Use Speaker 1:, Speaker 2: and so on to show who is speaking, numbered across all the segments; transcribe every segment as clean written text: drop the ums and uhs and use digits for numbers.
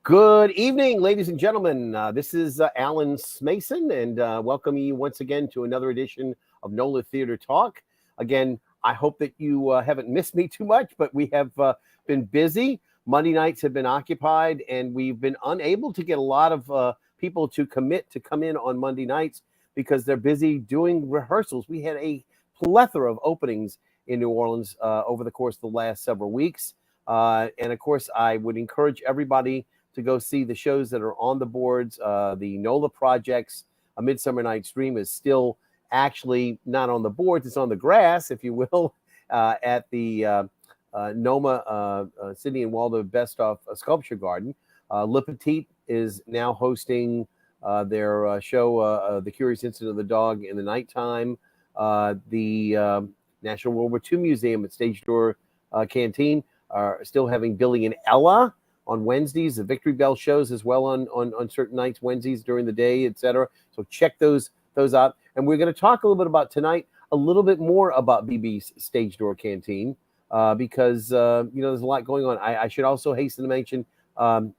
Speaker 1: Good evening, ladies and gentlemen. This is Alan Smason, and welcome you once again to another edition of NOLA Theater Talk. Again, I hope that you haven't missed me too much, but we have been busy. Monday nights have been occupied, and we've been unable to get a lot of people to commit to come in on Monday nights because they're busy doing rehearsals. We had a plethora of openings in New Orleans over the course of the last several weeks. And of course, I would encourage everybody to go see the shows that are on the boards. The NOLA projects, A Midsummer Night's Dream, is still actually not on the boards. It's on the grass, if you will, at the NOMA Sydney and Waldo Bestoff Sculpture Garden. Le Petit is now hosting their show, The Curious Incident of the Dog in the Nighttime. The National World War II Museum at Stage Door Canteen are still having Billy and Ella on Wednesdays, the Victory Bell shows as well on certain nights, Wednesdays during the day, etc. So check those out. And we're going to talk a little bit about tonight, a little bit more about BB's Stage Door Canteen, because there's a lot going on. I should also hasten to mention SpongeBob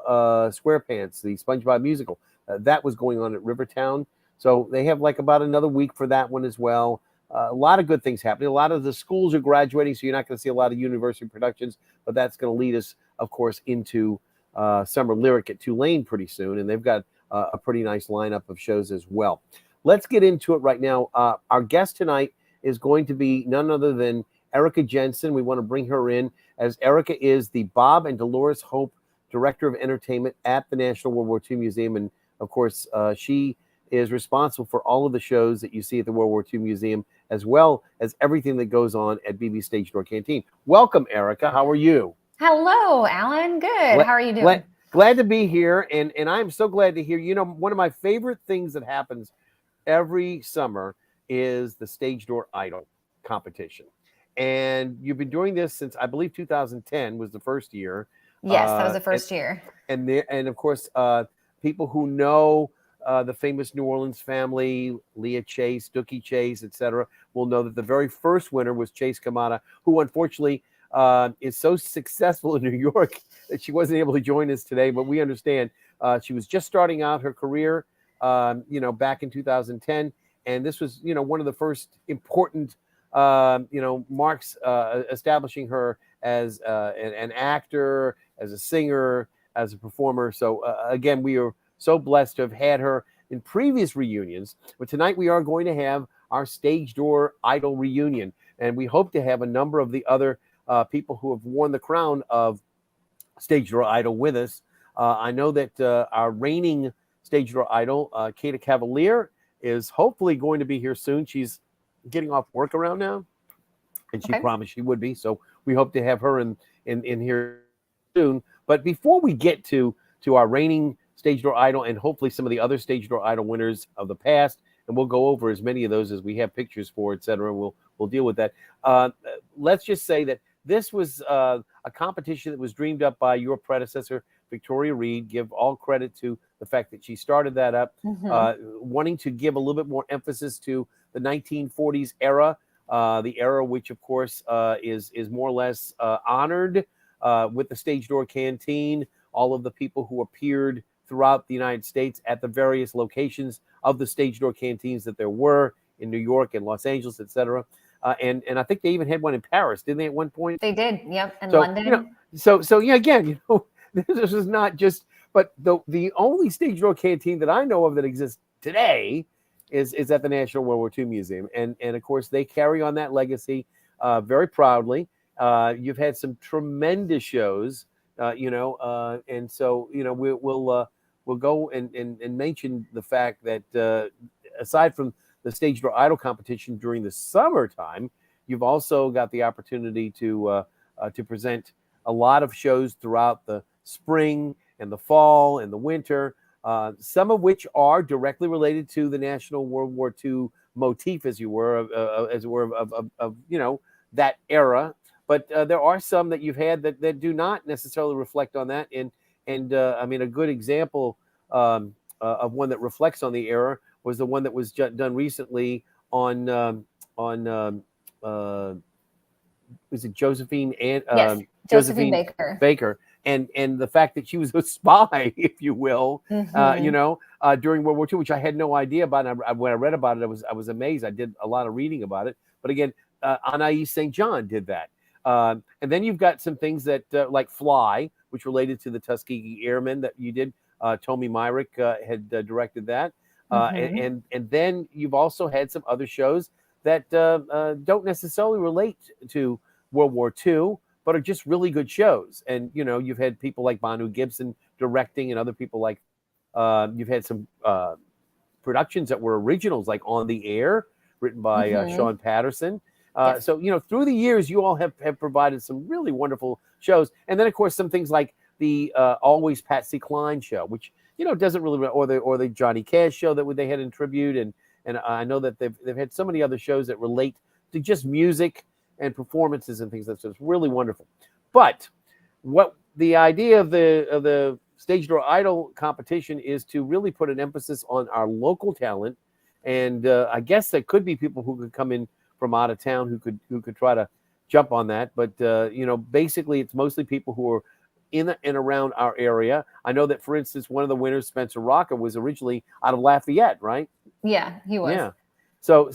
Speaker 1: SquarePants, the SpongeBob musical. That was going on at Rivertown. So they have like about another week for that one as well. A lot of good things happening. A lot of the schools are graduating, so you're not going to see a lot of university productions, but that's going to lead us, of course, into Summer Lyric at Tulane pretty soon, and they've got a pretty nice lineup of shows as well. Let's get into it right now. Our guest tonight is going to be none other than Erica Jensen. We want to bring her in, as Erica is the Bob and Delores Hope Director of Entertainment at the National World War II Museum, and of course, she is responsible for all of the shows that you see at the World War II Museum, as well as everything that goes on at BB Stage Door Canteen. Welcome, Erica. How are you?
Speaker 2: Hello, Alan. Good. How are you doing?
Speaker 1: Glad to be here, and I'm so glad to hear. You know, one of my favorite things that happens every summer is the Stage Door Idol competition. And you've been doing this since, I believe, 2010 was the first year.
Speaker 2: Yes, that was the first year.
Speaker 1: And of course, people who know the famous New Orleans family, Leah Chase, Dookie Chase, etc., will know that the very first winner was Chase Kamada, who unfortunately is so successful in New York that she wasn't able to join us today. But we understand she was just starting out her career, back in 2010, and this was, one of the first important, marks establishing her as an actor, as a singer, as a performer. So again, we are so blessed to have had her in previous reunions, but tonight we are going to have our Stage Door Idol reunion, and we hope to have a number of the other people who have worn the crown of Stage Door Idol with us. I know that our reigning Stage Door Idol, Queta Cavalier, is hopefully going to be here soon. She's getting off work around now, and she promised she would be, so we hope to have her in here soon. But before we get to our reigning Stage Door Idol and hopefully some of the other Stage Door Idol winners of the past, and we'll go over as many of those as we have pictures for, etc. We'll deal with that. Let's just say that this was a competition that was dreamed up by your predecessor, Victoria Reed. Give all credit to the fact that she started that up, wanting to give a little bit more emphasis to the 1940s era, the era which, of course, is more or less honored with the Stage Door Canteen, all of the people who appeared throughout the United States at the various locations of the Stage Door Canteens that there were in New York and Los Angeles, etc. And I think they even had one in Paris, didn't they, at one point?
Speaker 2: They did, yep, in London.
Speaker 1: Again, this is not just, but the only Stage Door Canteen that I know of that exists today is at the National World War II Museum. And of course, they carry on that legacy very proudly. You've had some tremendous shows, and so, we'll go and mention the fact that aside from the Stage Door Idol competition during the summertime, you've also got the opportunity to present a lot of shows throughout the spring and the fall and the winter, some of which are directly related to the National World War II motif, as it were, of that era. But there are some that you've had that do not necessarily reflect on that. And a good example of one that reflects on the era was the one that was done recently on was it Josephine and
Speaker 2: Josephine Baker.
Speaker 1: and the fact that she was a spy, if you will, during World War II, which I had no idea about. And when I read about it, I was amazed. I did a lot of reading about it. But again, Anais St. John did that. And then you've got some things that like Fly, which related to the Tuskegee Airmen that you did. Tommy Myrick had directed that. And then you've also had some other shows that don't necessarily relate to World War II, but are just really good shows. And, you've had people like Bonu Gibson directing and other people like, you've had some productions that were originals, like On the Air, written by Sean Patterson.
Speaker 2: Yes.
Speaker 1: So, through the years, you all have provided some really wonderful shows. And then, of course, some things like the Always Patsy Cline show, which, doesn't really, or the Johnny Cash show that they had in tribute. And I know that they've had so many other shows that relate to just music and performances and things. That's just really wonderful. But what the idea of the Stage Door Idol competition is to really put an emphasis on our local talent. And I guess there could be people who could come in from out of town who could try to jump on that. But, basically it's mostly people who are in and around our area. I know that, for instance, one of the winners, Spencer Rocca, was originally out of Lafayette, right?
Speaker 2: Yeah, he was.
Speaker 1: Yeah. So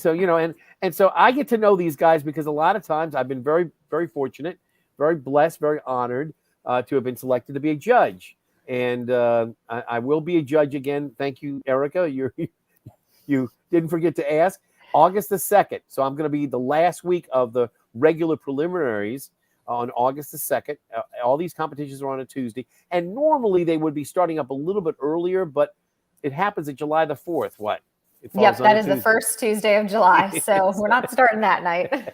Speaker 1: and so I get to know these guys because a lot of times I've been very, very fortunate, very blessed, very honored to have been selected to be a judge. And I will be a judge again. Thank you, Erica. You didn't forget to ask. August the 2nd. So I'm going to be the last week of the regular preliminaries on August the 2nd. All these competitions are on a Tuesday. And normally they would be starting up a little bit earlier, but it happens at July the 4th. What?
Speaker 2: Yep, that is the first Tuesday of July. So we're not starting that night.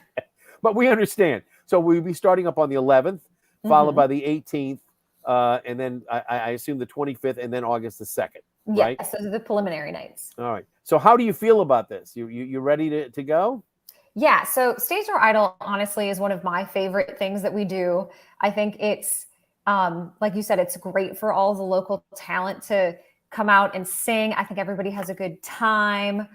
Speaker 1: But we understand. So we'll be starting up on the 11th, followed by the 18th, and then I assume the 25th, and then August the 2nd. Right?
Speaker 2: Yes, those are the preliminary nights.
Speaker 1: All right. So how do you feel about this? You ready to go?
Speaker 2: Yeah. So Stage Door Idol, honestly, is one of my favorite things that we do. I think it's, like you said, it's great for all the local talent to come out and sing. I think everybody has a good time.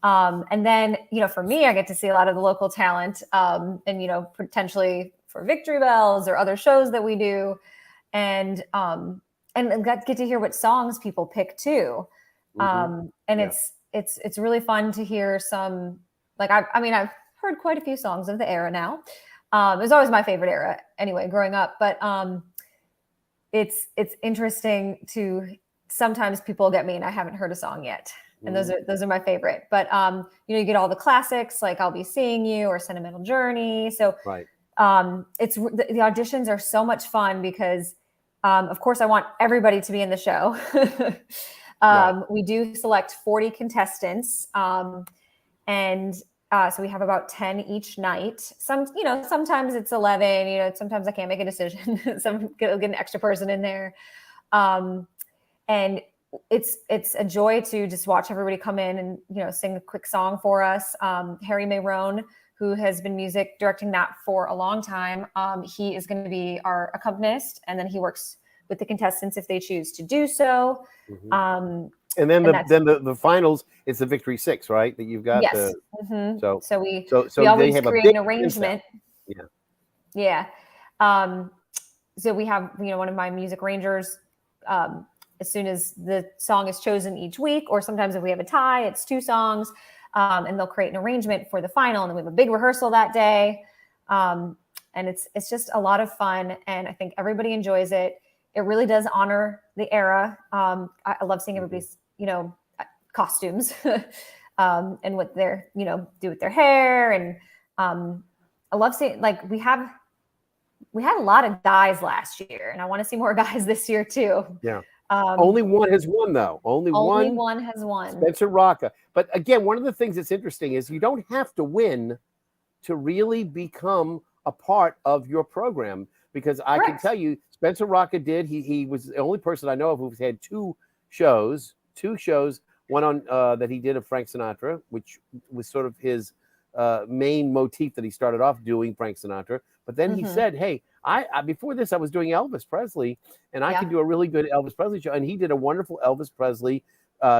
Speaker 2: And then, for me, I get to see a lot of the local talent, and, potentially for Victory Bells or other shows that we do. And get to hear what songs people pick too. And it's really fun to hear some, like, I've heard quite a few songs of the era now. It was always my favorite era anyway, growing up, but it's interesting to, sometimes people get me and I haven't heard a song yet. And those are my favorite, but you get all the classics, like I'll Be Seeing You or Sentimental Journey. So
Speaker 1: right.
Speaker 2: It's the auditions are so much fun because of course I want everybody to be in the show. We do select 40 contestants. And so we have about 10 each night. Sometimes it's 11, sometimes I can't make a decision. Get an extra person in there. And it's a joy to just watch everybody come in and, sing a quick song for us. Harry Mayron, who has been music directing that for a long time. He is going to be our accompanist, and then he works with the contestants if they choose to do so.
Speaker 1: And then the finals is the Victory Six, right? That you've got.
Speaker 2: Yes.
Speaker 1: So
Speaker 2: we always
Speaker 1: have
Speaker 2: create an arrangement.
Speaker 1: Concept.
Speaker 2: Yeah. So we have, one of my music arrangers, as soon as the song is chosen each week, or sometimes if we have a tie, it's 2 songs, and they'll create an arrangement for the final. And then we have a big rehearsal that day. And it's just a lot of fun. And I think everybody enjoys it. It really does honor the era. I love seeing everybody's, costumes and what they're, do with their hair. And I love seeing, like, we had a lot of guys last year, and I want to see more guys this year too.
Speaker 1: Yeah. Only one has won, though. Only
Speaker 2: one has won.
Speaker 1: Spencer Rocca. But again, one of the things that's interesting is you don't have to win to really become a part of your program, because I can tell you, Spencer Rocca did. He was the only person I know of who's had 2 shows. One on that he did of Frank Sinatra, which was sort of his main motif that he started off doing, Frank Sinatra. But then he said, hey, I before this I was doing Elvis Presley, and I can do a really good Elvis Presley show. And he did a wonderful Elvis Presley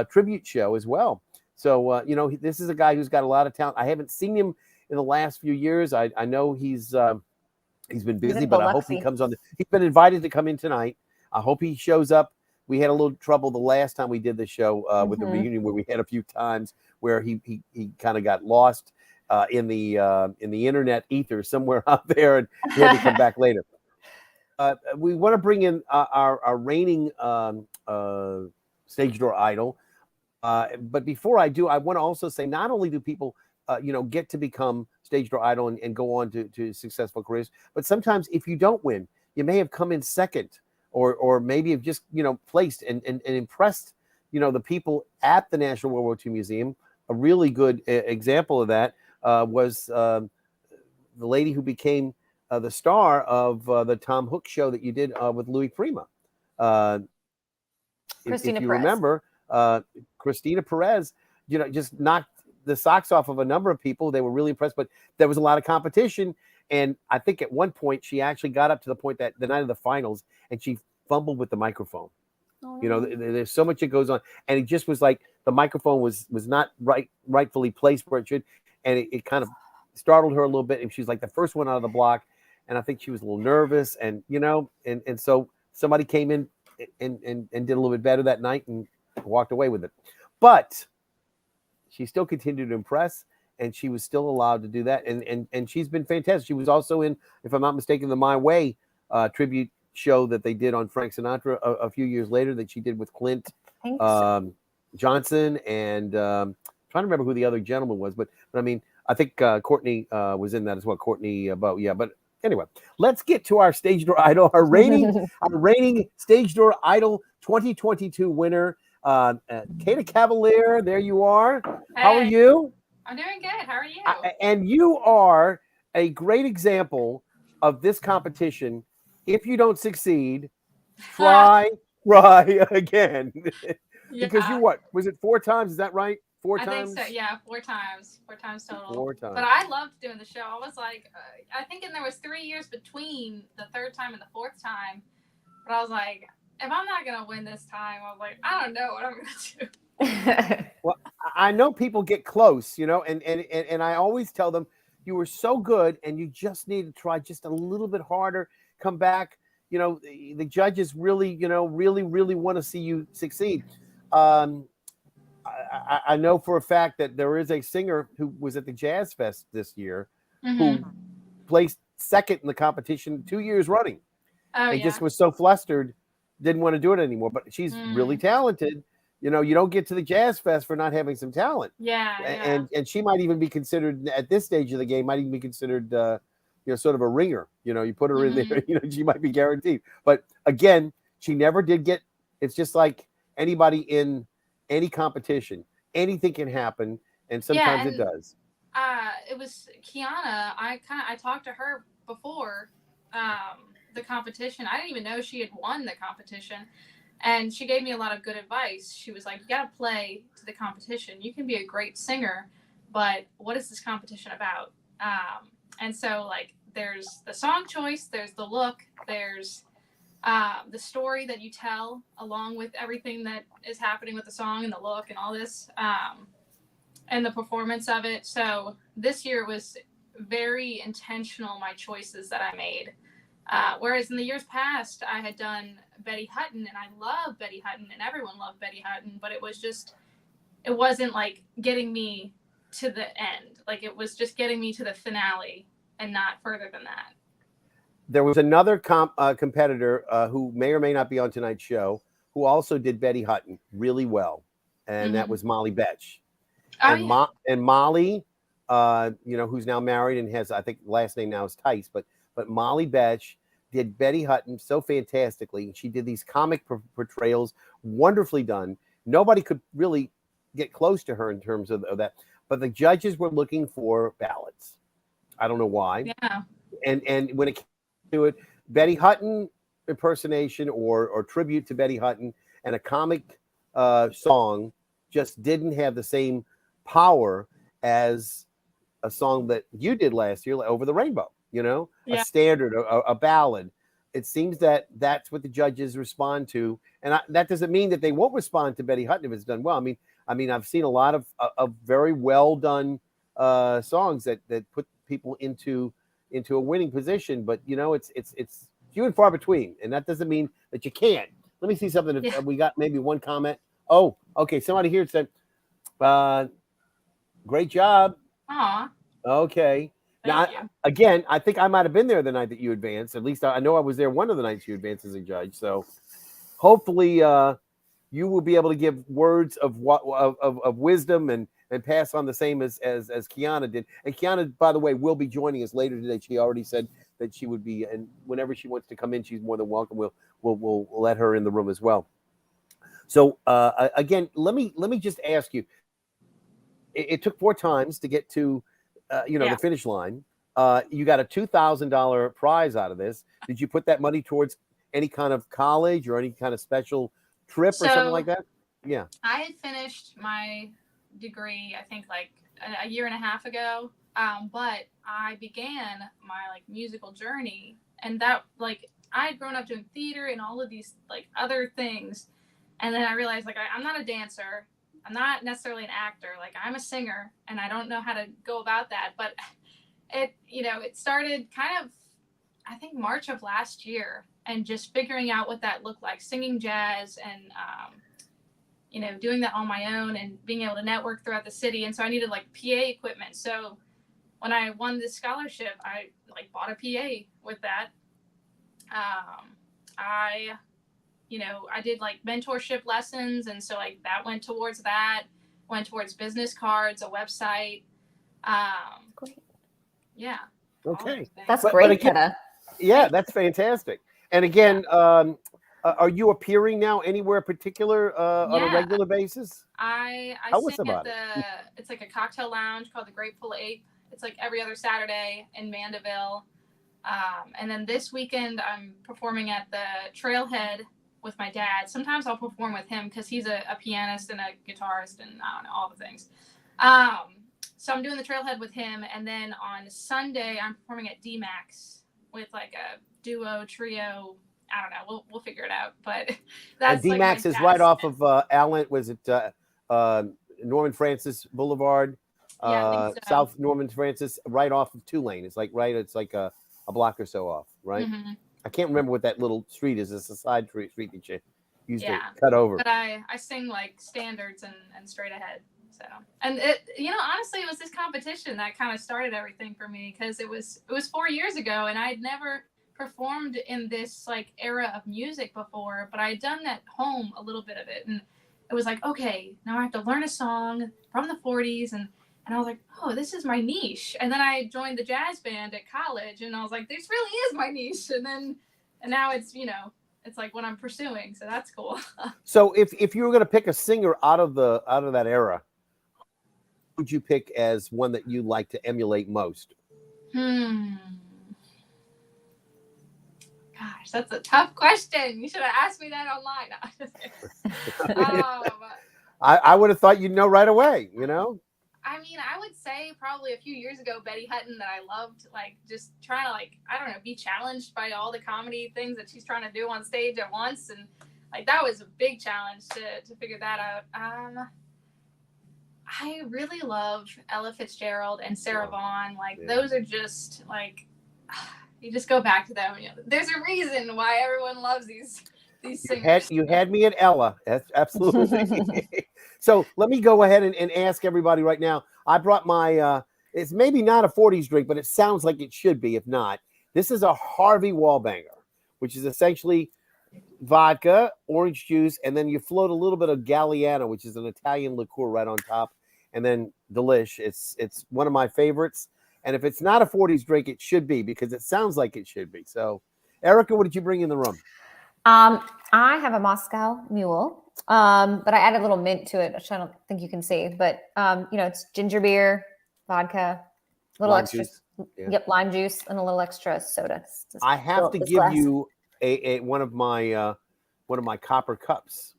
Speaker 1: tribute show as well. So this is a guy who's got a lot of talent. I haven't seen him in the last few years. I know he's He's been
Speaker 2: He's
Speaker 1: busy,
Speaker 2: in
Speaker 1: but I hope he
Speaker 2: Biloxi.
Speaker 1: comes on. He's been invited to come in tonight. I hope he shows up. We had a little trouble the last time we did the show with the reunion, where we had a few times where he kind of got lost in the internet ether somewhere out there, and he had to come back later. We want to bring in our reigning stage door idol. But before I do, I want to also say, not only do people, get to become stage door idol and go on to successful careers, but sometimes if you don't win, you may have come in second, or maybe have just, placed and impressed, the people at the National World War II Museum. A really good example of that was the lady who became the star of the Tom Hook show that you did with Louis Prima. If you
Speaker 2: Perez.
Speaker 1: remember, Christina Perez, just knocked the socks off of a number of people. They were really impressed, but there was a lot of competition. And I think at one point she actually got up to the point that the night of the finals, and she fumbled with the microphone.
Speaker 2: Oh,
Speaker 1: There's so much that goes on, and it just was like the microphone was not rightfully placed where it should, and it kind of startled her a little bit. And she was like the first one out of the block, and I think she was a little nervous, and and so somebody came in and did a little bit better that night and walked away with it. But she still continued to impress, and she was still allowed to do that, and she's been fantastic. She was also in, if I'm not mistaken, the My Way tribute show that they did on Frank Sinatra a few years later, that she did with Clint Johnson, and trying to remember who the other gentleman was, but I mean, I think Courtney was in that as well. Courtney Bowe, yeah. But anyway, let's get to our stage door idol, our reigning stage door idol 2022 winner, Queta Cavalier. There you are.
Speaker 3: Hey,
Speaker 1: how are you?
Speaker 3: I'm doing good. How are you?
Speaker 1: And you are a great example of this competition. If you don't succeed, try again. Because you, what was it, 4 times? Is that right? 4 times?
Speaker 3: I think so. Yeah, 4 times. 4 times total.
Speaker 1: 4 times.
Speaker 3: But I loved doing the show. I was like, I think there was 3 years between the 3rd time and the 4th time. But I was like, if I'm not gonna win this time, I was like, I don't know what I'm gonna
Speaker 1: do. Well, I know people get close, and I always tell them, you were so good, and you just need to try just a little bit harder. Come back. The judges really, really want to see you succeed. I know for a fact that there is a singer who was at the Jazz Fest this year who placed second in the competition 2 years running. And just was so flustered, didn't want to do it anymore. But she's really talented. You don't get to the Jazz Fest for not having some talent.
Speaker 3: Yeah.
Speaker 1: And she might even be considered, at this stage of the game, might even be considered sort of a ringer. You put her in there, she might be guaranteed. But again, she never did get. It's just like anybody in any competition, anything can happen, and sometimes it does.
Speaker 3: It was Kiana. I talked to her before the competition. I didn't even know she had won the competition, and she gave me a lot of good advice. She was like, you got to play to the competition. You can be a great singer, but what is this competition about? And so, like, there's the song choice, there's the look, there's the story that you tell along with everything that is happening with the song and the look and all this, and the performance of it. So this year was very intentional, my choices that I made. Whereas in the years past, I had done Betty Hutton, and I love Betty Hutton, and everyone loved Betty Hutton, but it wasn't like getting me to the end. Like, it was just getting me to the finale and not further than that.
Speaker 1: There was another competitor who may or may not be on tonight's show who also did Betty Hutton really well, and that was Molly Betch. And Molly, who's now married and has, I think, last name now is Tice, but Molly Betch did Betty Hutton so fantastically. She did these comic portrayals, wonderfully done. Nobody could really get close to her in terms of that. But the judges were looking for ballads. I don't know why.
Speaker 3: Yeah.
Speaker 1: And when it came to it, Betty Hutton impersonation or tribute to Betty Hutton and a comic song just didn't have the same power as a song that you did last year, like Over the Rainbow, a standard, a ballad. It seems that that's what the judges respond to. And that doesn't mean that they won't respond to Betty Hutton if it's done well. I mean, I've seen a lot of very well done songs that put people into into a winning position, but it's few and far between, and that doesn't mean that you can't. Let me see something.
Speaker 3: Yeah.
Speaker 1: We got maybe one comment. Oh, okay. Somebody here said, "Great job."
Speaker 3: Aw,
Speaker 1: Okay. Now,
Speaker 3: thank you.
Speaker 1: again, I think I might have been there the night that you advanced. At least I know I was there one of the nights you advanced as a judge. So hopefully, you will be able to give words of wisdom and pass on the same as Kiana did. And Kiana, by the way, will be joining us later today. She already said that she would be, and whenever she wants to come in, she's more than welcome. We'll let her in the room as well. So again, let me just ask you. It took 4 times to get to the finish line. You got a $2,000 prize out of this. Did you put that money towards any kind of college or any kind of special trip or something like that? Yeah.
Speaker 3: I had finished my degree, I think like a year and a half ago. But I began my like musical journey, and that like I had grown up doing theater and all of these like other things. And then I realized like I'm not a dancer. I'm not necessarily an actor. Like I'm a singer, and I don't know how to go about that. But it started kind of, I think, March of last year, and just figuring out what that looked like, singing jazz and, doing that on my own and being able to network throughout the city. And so I needed like PA equipment. So when I won this scholarship, I like bought a PA with that. I did like mentorship lessons. And so like that went towards business cards, a website.
Speaker 2: Great.
Speaker 3: Yeah.
Speaker 1: Okay.
Speaker 2: That's
Speaker 1: But
Speaker 2: great,
Speaker 1: again,
Speaker 2: Queta.
Speaker 1: yeah, that's fantastic. And again, are you appearing now anywhere particular on a regular basis?
Speaker 3: I
Speaker 1: Tell us
Speaker 3: sing
Speaker 1: about
Speaker 3: at it's like a cocktail lounge called the Grateful Ape. It's like every other Saturday in Mandeville. And then this weekend I'm performing at the Trailhead with my dad. Sometimes I'll perform with him because he's a pianist and a guitarist and I don't know, all the things. So I'm doing the Trailhead with him. And then on Sunday I'm performing at D-Max with like a duo, trio. I don't know. We'll figure it out. But that's
Speaker 1: D-Max
Speaker 3: like
Speaker 1: is right off of Allen. Was it Norman Francis Boulevard?
Speaker 3: Yeah, I think so.
Speaker 1: South Norman Francis, right off of Tulane. It's like It's like a block or so off, right?
Speaker 3: Mm-hmm.
Speaker 1: I can't remember what that little street is. It's a side street that you used to
Speaker 3: Yeah.
Speaker 1: cut over.
Speaker 3: But I sing like standards and straight ahead. So, and it, honestly, it was this competition that kind of started everything for me, because it was 4 years ago and I had never performed in this like era of music before, but I had done at home a little bit of it, and it was like, okay, now I have to learn a song from the 40s, and I was like, oh, this is my niche. And then I joined the jazz band at college, and I was like, this really is my niche. And now it's it's like what I'm pursuing, so that's cool.
Speaker 1: So if you were going to pick a singer out of that era, who would you pick as one that you like to emulate most?
Speaker 3: Gosh, that's a tough question. You should have asked me that online.
Speaker 1: I would have thought you'd know right away,
Speaker 3: I mean, I would say probably a few years ago, Betty Hutton, that I loved, like, just trying to, like, I don't know, be challenged by all the comedy things that she's trying to do on stage at once. And, like, that was a big challenge to figure that out. I really love Ella Fitzgerald and Sarah Vaughan. Like, those are just, like, you just go back to them. There's a reason why everyone loves these singers.
Speaker 1: You had me at Ella. That's absolutely. So let me go ahead and ask everybody right now. I brought my, it's maybe not a 40s drink, but it sounds like it should be. If not, this is a Harvey Wallbanger, which is essentially vodka, orange juice, and then you float a little bit of Galliano, which is an Italian liqueur, right on top, and then delish. It's one of my favorites. And if it's not a 40s drink, it should be, because it sounds like it should be. So, Erica, what did you bring in the room?
Speaker 2: I have a Moscow Mule, but I added a little mint to it, which I don't think you can see. But it's ginger beer, vodka, a little extra, lime juice, and a little extra soda.
Speaker 1: I have to give you one of my copper cups.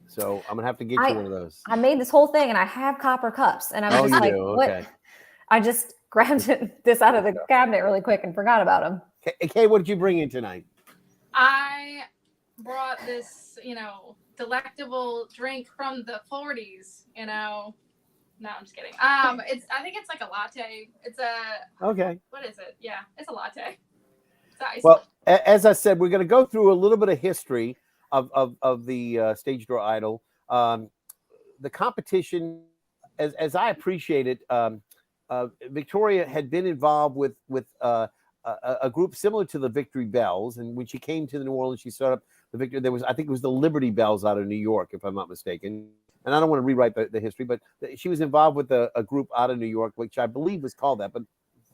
Speaker 1: So I'm gonna have to get you one of those.
Speaker 2: I made this whole thing, and I have copper cups, and I'm just like, what?
Speaker 1: Okay.
Speaker 2: I just grabbed this out of the cabinet really quick and forgot about them.
Speaker 1: Kay, what did you bring in tonight?
Speaker 3: I brought this, delectable drink from the 40s, No, I'm just kidding. I think it's like a latte. It's a
Speaker 1: Okay.
Speaker 3: what is it? Yeah, it's a latte. It's ice.
Speaker 1: Well, as I said, we're going to go through a little bit of history of the Stage Door Idol. The competition, as I appreciate it, Victoria had been involved with a group similar to the Victory Bells, and when she came to New Orleans, she started up the Victory. There was, I think, it was the Liberty Bells out of New York, if I'm not mistaken. And I don't want to rewrite the history, but she was involved with a group out of New York, which I believe was called that, but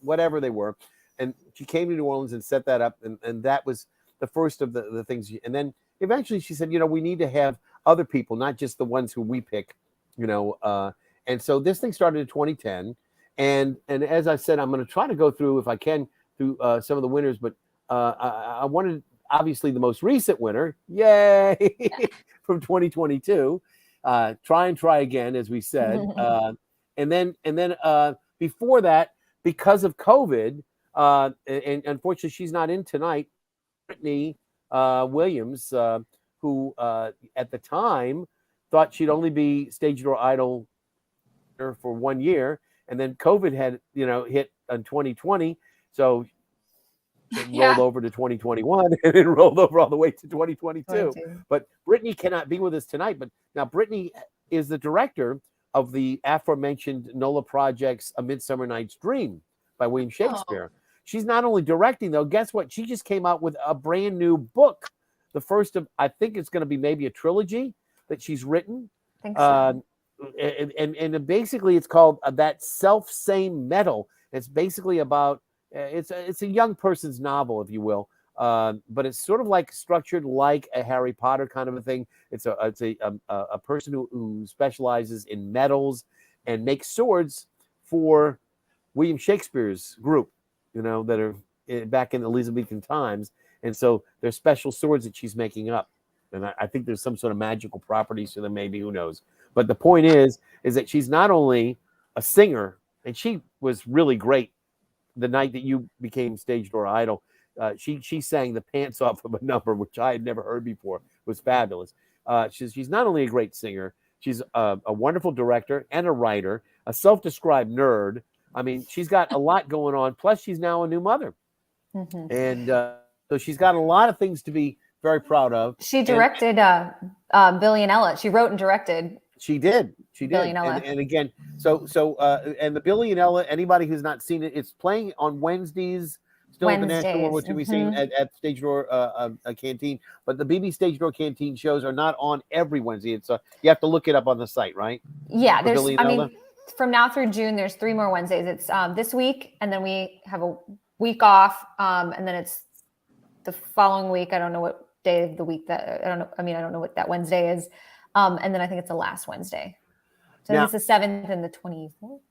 Speaker 1: whatever they were. And she came to New Orleans and set that up, and that was the first of the things. And then eventually she said, we need to have other people, not just the ones who we pick, and so this thing started in 2010. And as I said, I'm going to try to go through, if I can, through some of the winners, but I wanted, obviously, the most recent winner, yay, from 2022. Try again, as we said. And then before that, because of COVID, and unfortunately she's not in tonight, Brittany Williams, who at the time thought she'd only be Stage Door Idol for 1 year, and then COVID had hit in 2020, so it rolled over to 2021 and it rolled over all the way to 2022. But Brittany cannot be with us tonight. But now Brittany is the director of the aforementioned NOLA project's A Midsummer Night's Dream by William Shakespeare. She's not only directing, though. Guess what? She just came out with a brand new book, the first of, I think it's going to be maybe a trilogy that she's written.
Speaker 2: I think so.
Speaker 1: And basically it's called That Self-Same Metal. It's basically about, it's a young person's novel, if you will, but it's sort of like structured like a Harry Potter kind of a thing. It's a person who specializes in metals and makes swords for William Shakespeare's group, that are back in Elizabethan times. And so there's special swords that she's making up. And I think there's some sort of magical properties to them, maybe, who knows. But the point is that she's not only a singer, and she was really great the night that you became Stage Door Idol. She sang the pants off of a number, which I had never heard before. It was fabulous. She's not only a great singer, she's a wonderful director and a writer, a self-described nerd. I mean, she's got a lot going on. Plus, she's now a new mother.
Speaker 2: Mm-hmm.
Speaker 1: And so she's got a lot of things to be very proud of.
Speaker 2: She directed Billy and Ella. She wrote and directed.
Speaker 1: She did.
Speaker 2: Billy and Ella.
Speaker 1: And again, and the Billy and Ella, anybody who's not seen it, it's playing on Wednesdays, still at the National, which we've seen at Stage Door Canteen. But the BB Stage Door Canteen shows are not on every Wednesday. It's you have to look it up on the site, right?
Speaker 2: Yeah, from now through June, there's 3 more Wednesdays. It's this week, and then we have a week off, and then it's the following week. I don't know what day of the week that I don't know. I mean, I don't know what that Wednesday is. And then I think it's the last Wednesday. So now, it's the 7th and the 24th.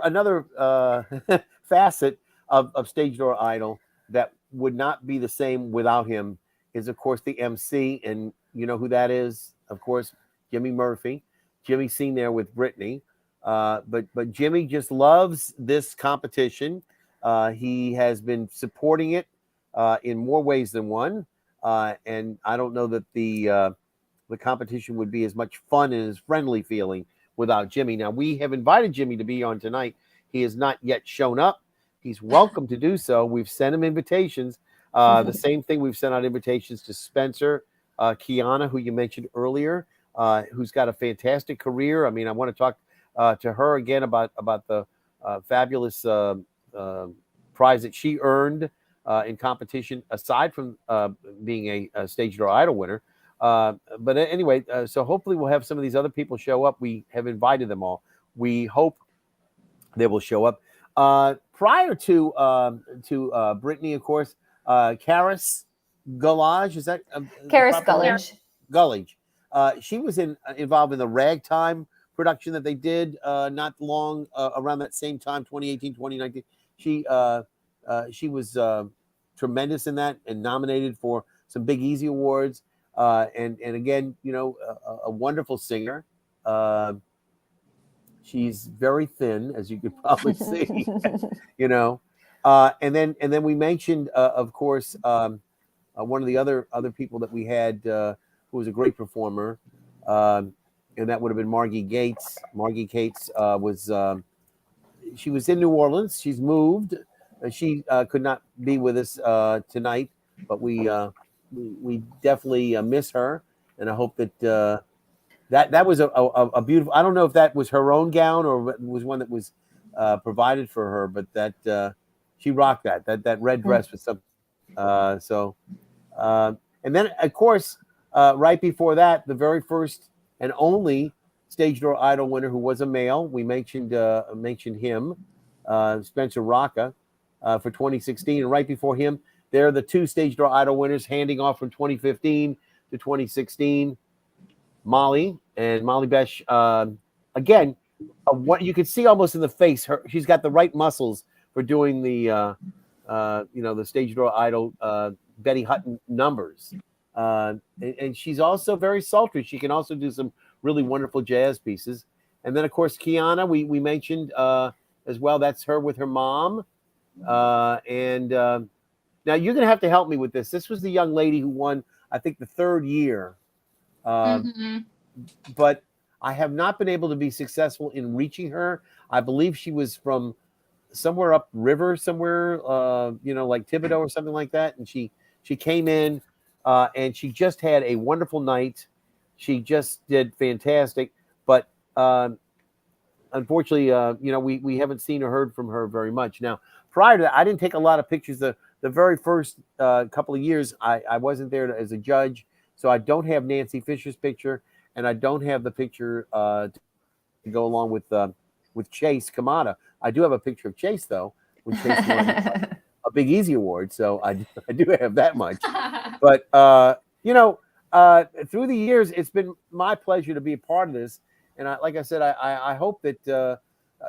Speaker 1: Another facet of Stage Door Idol that would not be the same without him is, of course, the MC. And you know who that is? Of course, Jimmy Murphy. Jimmy's seen there with Brittany. But Jimmy just loves this competition. He has been supporting it in more ways than one. And I don't know that the competition would be as much fun and as friendly feeling without Jimmy. Now, we have invited Jimmy to be on tonight. He has not yet shown up. He's welcome to do so. We've sent him invitations. The same thing, we've sent out invitations to Spencer, Kiana, who you mentioned earlier, who's got a fantastic career. I mean, I want to talk to her again about the fabulous prize that she earned in competition, aside from being a Stage Door Idol winner. But anyway, so hopefully we'll have some of these other people show up. We have invited them all. We hope they will show up. Prior to Brittany, of course, Karis Gullage, is that
Speaker 2: Karis Gullage?
Speaker 1: Gullage. She was involved in the Ragtime production that they did not long around that same time, 2018, 2019. She was tremendous in that and nominated for some Big Easy Awards. And again, a wonderful singer. She's very thin, as you could probably see, and then we mentioned, of course, one of the other people that we had, who was a great performer, and that would have been Margie Gates. Margie Gates was she was in New Orleans. She's moved. She could not be with us tonight, but we definitely miss her, and I hope that that was a beautiful. I don't know if that was her own gown or was one that was provided for her, but that she rocked that red dress with some. And then of course, right before that, the very first and only Stage Door Idol winner who was a male. We mentioned him, Spencer Rocca, for 2016, and right before him, there are the two Stage Door Idol winners handing off from 2015 to 2016. Molly Besh. Again, what you could see almost in the face, she's got the right muscles for doing the the Stage Door Idol Betty Hutton numbers. And she's also very sultry. She can also do some really wonderful jazz pieces. And then, of course, Kiana, we mentioned as well. That's her with her mom. Now you're going to have to help me with this. This was the young lady who won, I think, the third year. But I have not been able to be successful in reaching her. I believe she was from somewhere upriver, somewhere, like Thibodeau or something like that. And she came in and she just had a wonderful night. She just did fantastic. But unfortunately, we haven't seen or heard from her very much. Now, prior to that, I didn't take a lot of pictures. The very first couple of years, I wasn't there as a judge. So I don't have Nancy Fisher's picture. And I don't have the picture to go along with Chase Kamada. I do have a picture of Chase, though, when Chase won a Big Easy Award. So I do have that much. But, through the years, it's been my pleasure to be a part of this. And like I said, I hope that,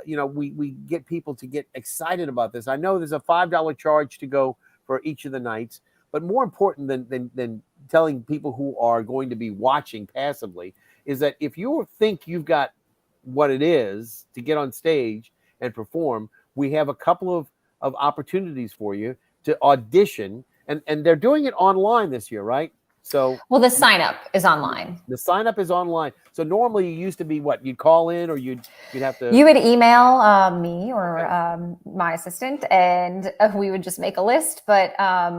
Speaker 1: we get people to get excited about this. I know there's a $5 charge to go for each of the nights. But more important than telling people who are going to be watching passively is that if you think you've got what it is to get on stage and perform, we have a couple of opportunities for you to audition. And they're doing it online this year, right? So
Speaker 2: the sign up is online.
Speaker 1: The sign up is online. So normally you used to be what? You'd call in or you'd have to.
Speaker 2: You would email me or my assistant, and we would just make a list. But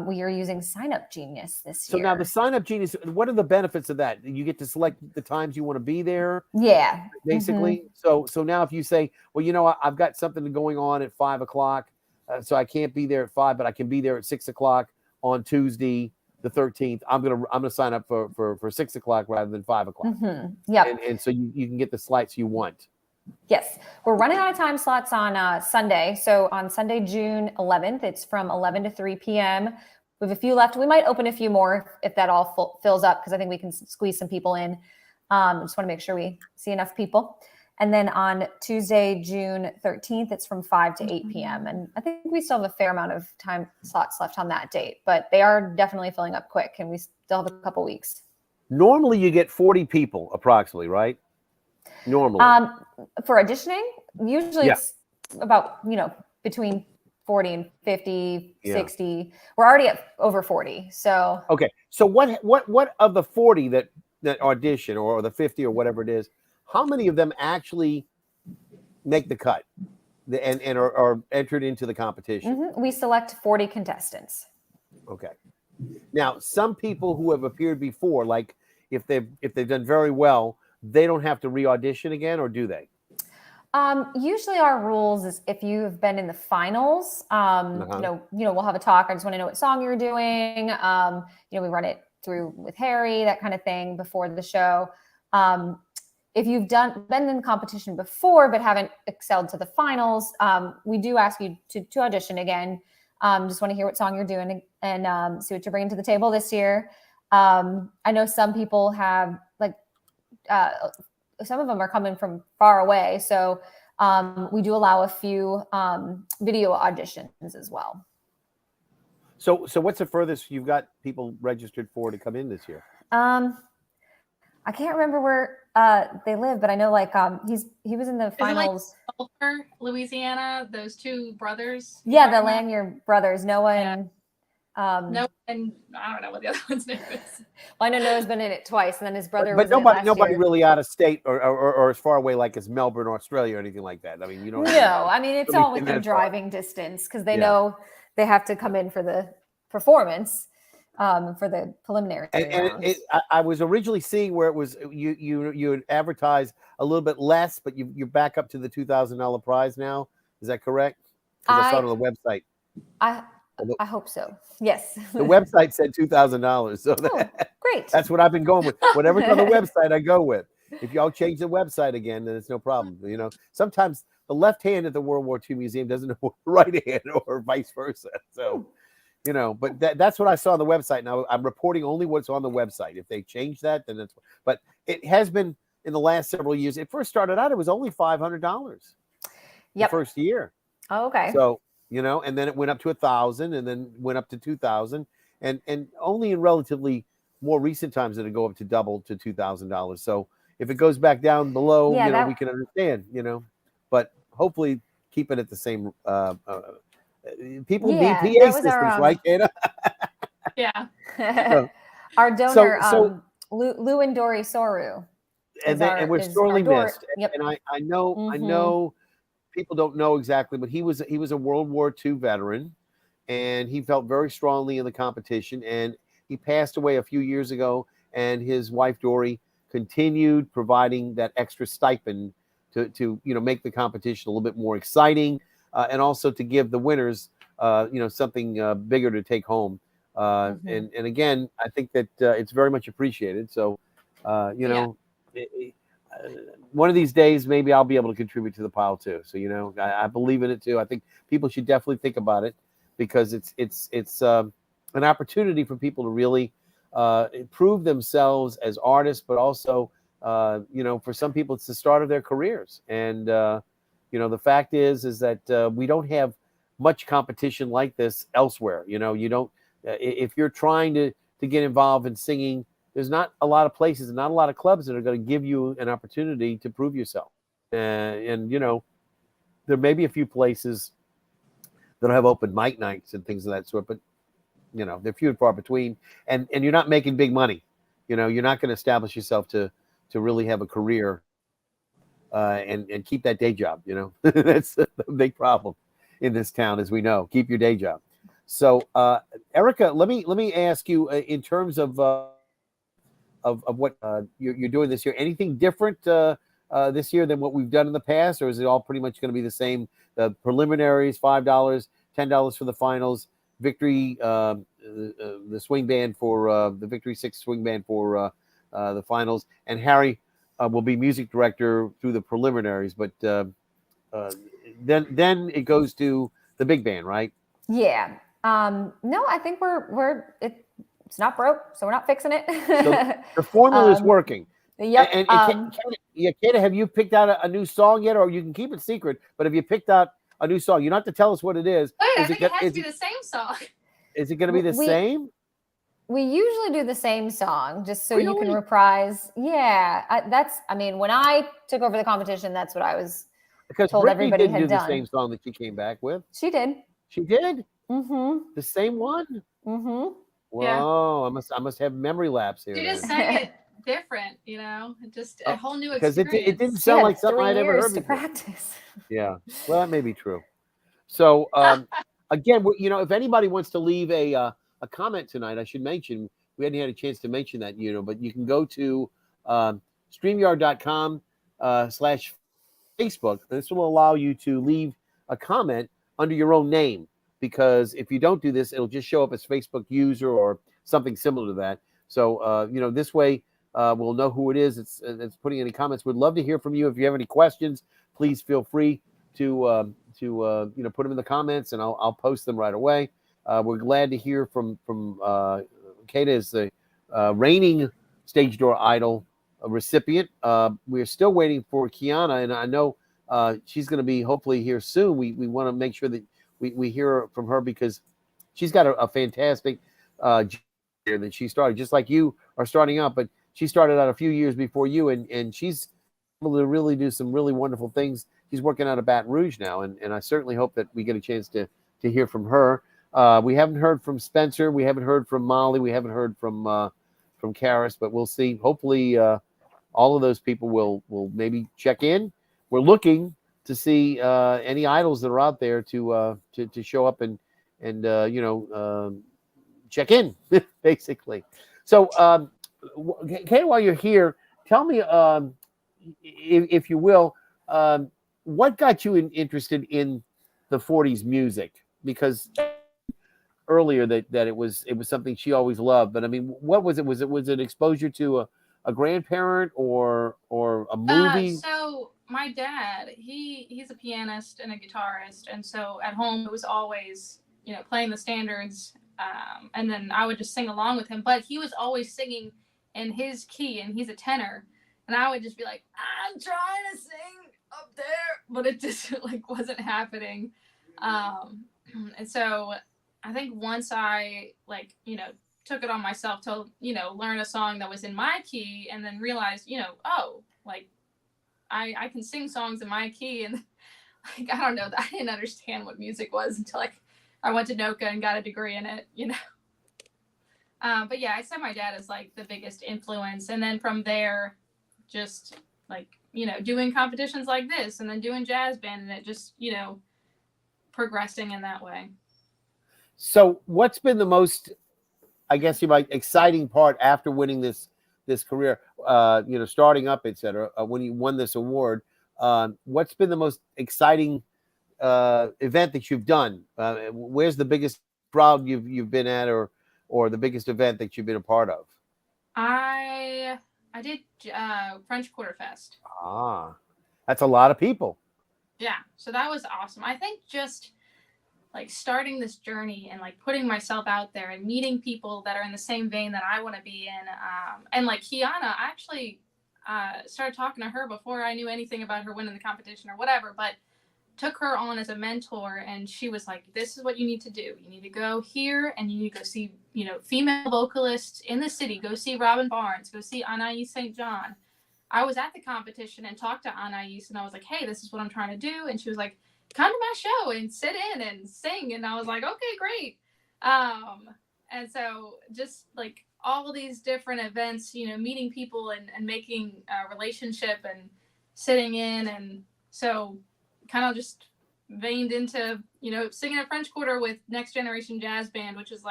Speaker 2: we are using Sign Up Genius this year.
Speaker 1: So now the Sign Up Genius, what are the benefits of that? You get to select the times you want to be there.
Speaker 2: Yeah.
Speaker 1: Basically. So now if you say, well, I've got something going on at 5:00, so I can't be there at 5, but I can be there at 6:00 on Tuesday the 13th. I'm gonna sign up for 6:00 rather than 5:00.
Speaker 2: Yep.
Speaker 1: And so you can get the slots you want.
Speaker 2: Yes, we're running out of time slots on Sunday. So on Sunday, June 11th, it's from 11 to 3 p.m. We have a few left. We might open a few more if that all fills up, because I think we can squeeze some people in. Just want to make sure we see enough people. And then on Tuesday, June 13th, it's from 5 to 8 p.m. And I think we still have a fair amount of time slots left on that date, but they are definitely filling up quick, and we still have a couple weeks.
Speaker 1: Normally you get 40 people approximately, right? Normally.
Speaker 2: For auditioning, usually it's about, between 40 and 50, 60. We're already at over 40. So
Speaker 1: okay. So what of the 40 that audition or the 50 or whatever it is, how many of them actually make the cut and are entered into the competition?
Speaker 2: We select 40 contestants.
Speaker 1: Okay. Now, some people who have appeared before, like if they've done very well, they don't have to re-audition again, or do they?
Speaker 2: Usually our rules is if you've been in the finals, we'll have a talk. I just want to know what song you're doing. We run it through with Harry, that kind of thing before the show. If you've been in competition before but haven't excelled to the finals, we do ask you to audition again. Just want to hear what song you're doing and see what you're bringing to the table this year. I know some people have some of them are coming from far away, so we do allow a few video auditions as well.
Speaker 1: So what's the furthest you've got people registered for to come in this year?
Speaker 2: I can't remember where they live, but I know he was in the finals.
Speaker 3: Sulphur, Louisiana, those two brothers.
Speaker 2: Yeah, the Lanier brothers, Noah and
Speaker 3: No, and I don't know what the other one's name is.
Speaker 2: Well, I know Noah's been in it twice, and then his brother
Speaker 1: But
Speaker 2: was in it last
Speaker 1: nobody
Speaker 2: year.
Speaker 1: really out of state or as far away like as Melbourne, Australia, or anything like that. I mean, you don't.
Speaker 2: No, I mean it's all
Speaker 1: really
Speaker 2: within
Speaker 1: that far.
Speaker 2: driving distance because they know they have to come in for the performance, for the preliminary rounds.
Speaker 1: I was originally seeing where it was you had advertised a little bit less, but you're back up to the $2,000 prize now. Is that correct? Because I saw it on the website.
Speaker 2: I hope so. Yes.
Speaker 1: The website said $2,000, so
Speaker 2: great.
Speaker 1: That's what I've been going with. Whatever's on the website, I go with. If y'all change the website again, then it's no problem. You know, sometimes the left hand at the World War II Museum doesn't know the right hand, or vice versa. So, you know, but that's what I saw on the website. Now I'm reporting only what's on the website. If they change that, then that's. But it has been in the last several years. It first started out; it was only $500. The first year.
Speaker 2: Oh, okay.
Speaker 1: So. You know, and then it went up to 1,000, and then went up to 2,000, and only in relatively more recent times did it go up to double to $2,000. So if it goes back down below, you know, we can understand, you know, but hopefully keep it at the same. People need PA systems, right, Queta?
Speaker 3: Yeah.
Speaker 2: Our donor, Lou and Dory Soru,
Speaker 1: and we're sorely missed.
Speaker 2: Yep.
Speaker 1: And I know. People don't know exactly, but he was a World War II veteran, and he felt very strongly in the competition. And he passed away a few years ago, and his wife Dory continued providing that extra stipend to make the competition a little bit more exciting, and also to give the winners something bigger to take home. And again, I think that it's very much appreciated. So one of these days, maybe I'll be able to contribute to the pile too. So, you know, I believe in it too. I think people should definitely think about it, because it's an opportunity for people to really improve themselves as artists, but also, for some people, it's the start of their careers. And, the fact is that we don't have much competition like this elsewhere. You know, you don't, if you're trying to get involved in singing, there's not a lot of places and not a lot of clubs that are going to give you an opportunity to prove yourself. And there may be a few places that have open mic nights and things of that sort, but, they're few and far between. And you're not making big money. You know, you're not going to establish yourself to really have a career and keep that day job. You know, that's the big problem in this town, as we know. Keep your day job. So, Erica, let me ask you, in terms of what you're doing this year, anything different this year than what we've done in the past, or is it all pretty much going to be the same? The preliminaries, $5, $10 for the finals, Victory, the swing band for the Victory 6 swing band for the finals, and Harry will be music director through the preliminaries, but then it goes to the big band, right?
Speaker 2: Yeah. No, I think it's not broke, so we're not fixing it.
Speaker 1: So the formula is working.
Speaker 2: Yep.
Speaker 1: And Queta, have you picked out a new song yet, or you can keep it secret? But have you picked out a new song? You don't have to tell us what it is.
Speaker 3: Wait, I think it has to be the same song.
Speaker 1: Is it going to be the same?
Speaker 2: We usually do the same song, just so you can reprise. Yeah, when I took over the competition, that's what I was told.
Speaker 1: Brittany
Speaker 2: everybody
Speaker 1: didn't
Speaker 2: had
Speaker 1: do
Speaker 2: done
Speaker 1: the same song that she came back with.
Speaker 2: She did.
Speaker 1: She did.
Speaker 2: Mm-hmm.
Speaker 1: The same one.
Speaker 2: Mm-hmm.
Speaker 1: Whoa! Yeah. I must have memory lapse here.
Speaker 3: She just sang it different, just a whole new experience.
Speaker 1: Because it didn't sound like something I'd ever heard before.
Speaker 2: Practice.
Speaker 1: Yeah, well, that may be true. So again, if anybody wants to leave a comment tonight, I should mention we hadn't had a chance to mention that, but you can go to StreamYard.com/Facebook. This will allow you to leave a comment under your own name, because if you don't do this, it'll just show up as Facebook user or something similar to that. So, this way we'll know who it is. It's putting any comments. We'd love to hear from you. If you have any questions, please feel free to put them in the comments, and I'll post them right away. We're glad to hear from Queta, is the reigning Stage Door Idol recipient. We're still waiting for Kiana, and I know she's going to be hopefully here soon. We want to make sure that we hear from her, because she's got a fantastic year that she started, just like you are starting out, but she started out a few years before you, and she's able to really do some really wonderful things. She's working out of Baton Rouge now, and I certainly hope that we get a chance to hear from her. We haven't heard from Spencer. We haven't heard from Molly. We haven't heard from Karis, but we'll see. Hopefully, all of those people will maybe check in. We're looking to see any idols that are out there to show up and check in, basically. So, Kay, while you're here, tell me, if you will, what got you interested in the 40s music? Because earlier that it was something she always loved, but I mean, what was it? Was it exposure to a grandparent or a movie?
Speaker 3: So my dad, he's a pianist and a guitarist, and so at home it was always playing the standards, and then I would just sing along with him. But he was always singing in his key, and he's a tenor, and I would just be like, I'm trying to sing up there, but it just like wasn't happening. And so I think once I took it on myself to learn a song that was in my key, and then realized oh, like I can sing songs in my key, and like I don't know, I didn't understand what music was until I went to NOCA and got a degree in it, But yeah, I said my dad is like the biggest influence, and then from there, just doing competitions like this, and then doing jazz band, and it just progressing in that way.
Speaker 1: So, what's been the most, I guess you might, exciting part after winning this career? Starting up, etc. When you won this award, what's been the most exciting event that you've done? Where's the biggest crowd you've been at, or the biggest event that you've been a part of?
Speaker 3: I did French Quarter Fest.
Speaker 1: Ah, that's a lot of people.
Speaker 3: Yeah, so that was awesome. I think just starting this journey and putting myself out there and meeting people that are in the same vein that I want to be in. And Kiana, I actually started talking to her before I knew anything about her winning the competition or whatever, but took her on as a mentor, and she was like, this is what you need to do. You need to go here, and you need to go see, female vocalists in the city. Go see Robin Barnes. Go see Anais St. John. I was at the competition and talked to Anais, and I was like, hey, this is what I'm trying to do. And she was like, come to my show and sit in and sing. And I was like, okay, great. And so just all these different events, meeting people and making a relationship and sitting in. And so kind of just veined into, singing a French Quarter with Next Generation Jazz Band, which is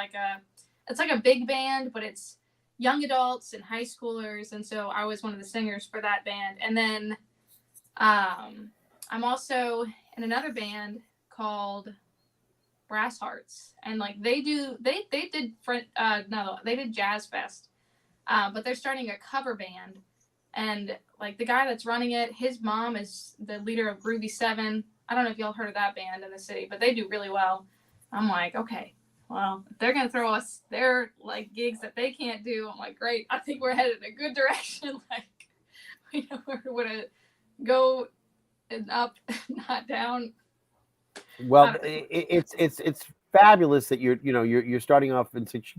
Speaker 3: it's like a big band, but it's young adults and high schoolers. And so I was one of the singers for that band. And then I'm also in another band called Brass Hearts, and they did Jazz Fest, but they're starting a cover band, and the guy that's running it, his mom is the leader of Groovy 7. I don't know if y'all heard of that band in the city, but they do really well. I'm like, okay, well, if they're gonna throw us their gigs that they can't do, I'm like, great, I think we're headed in a good direction. We're gonna go and up, not down.
Speaker 1: Well, it's fabulous that you're starting off in such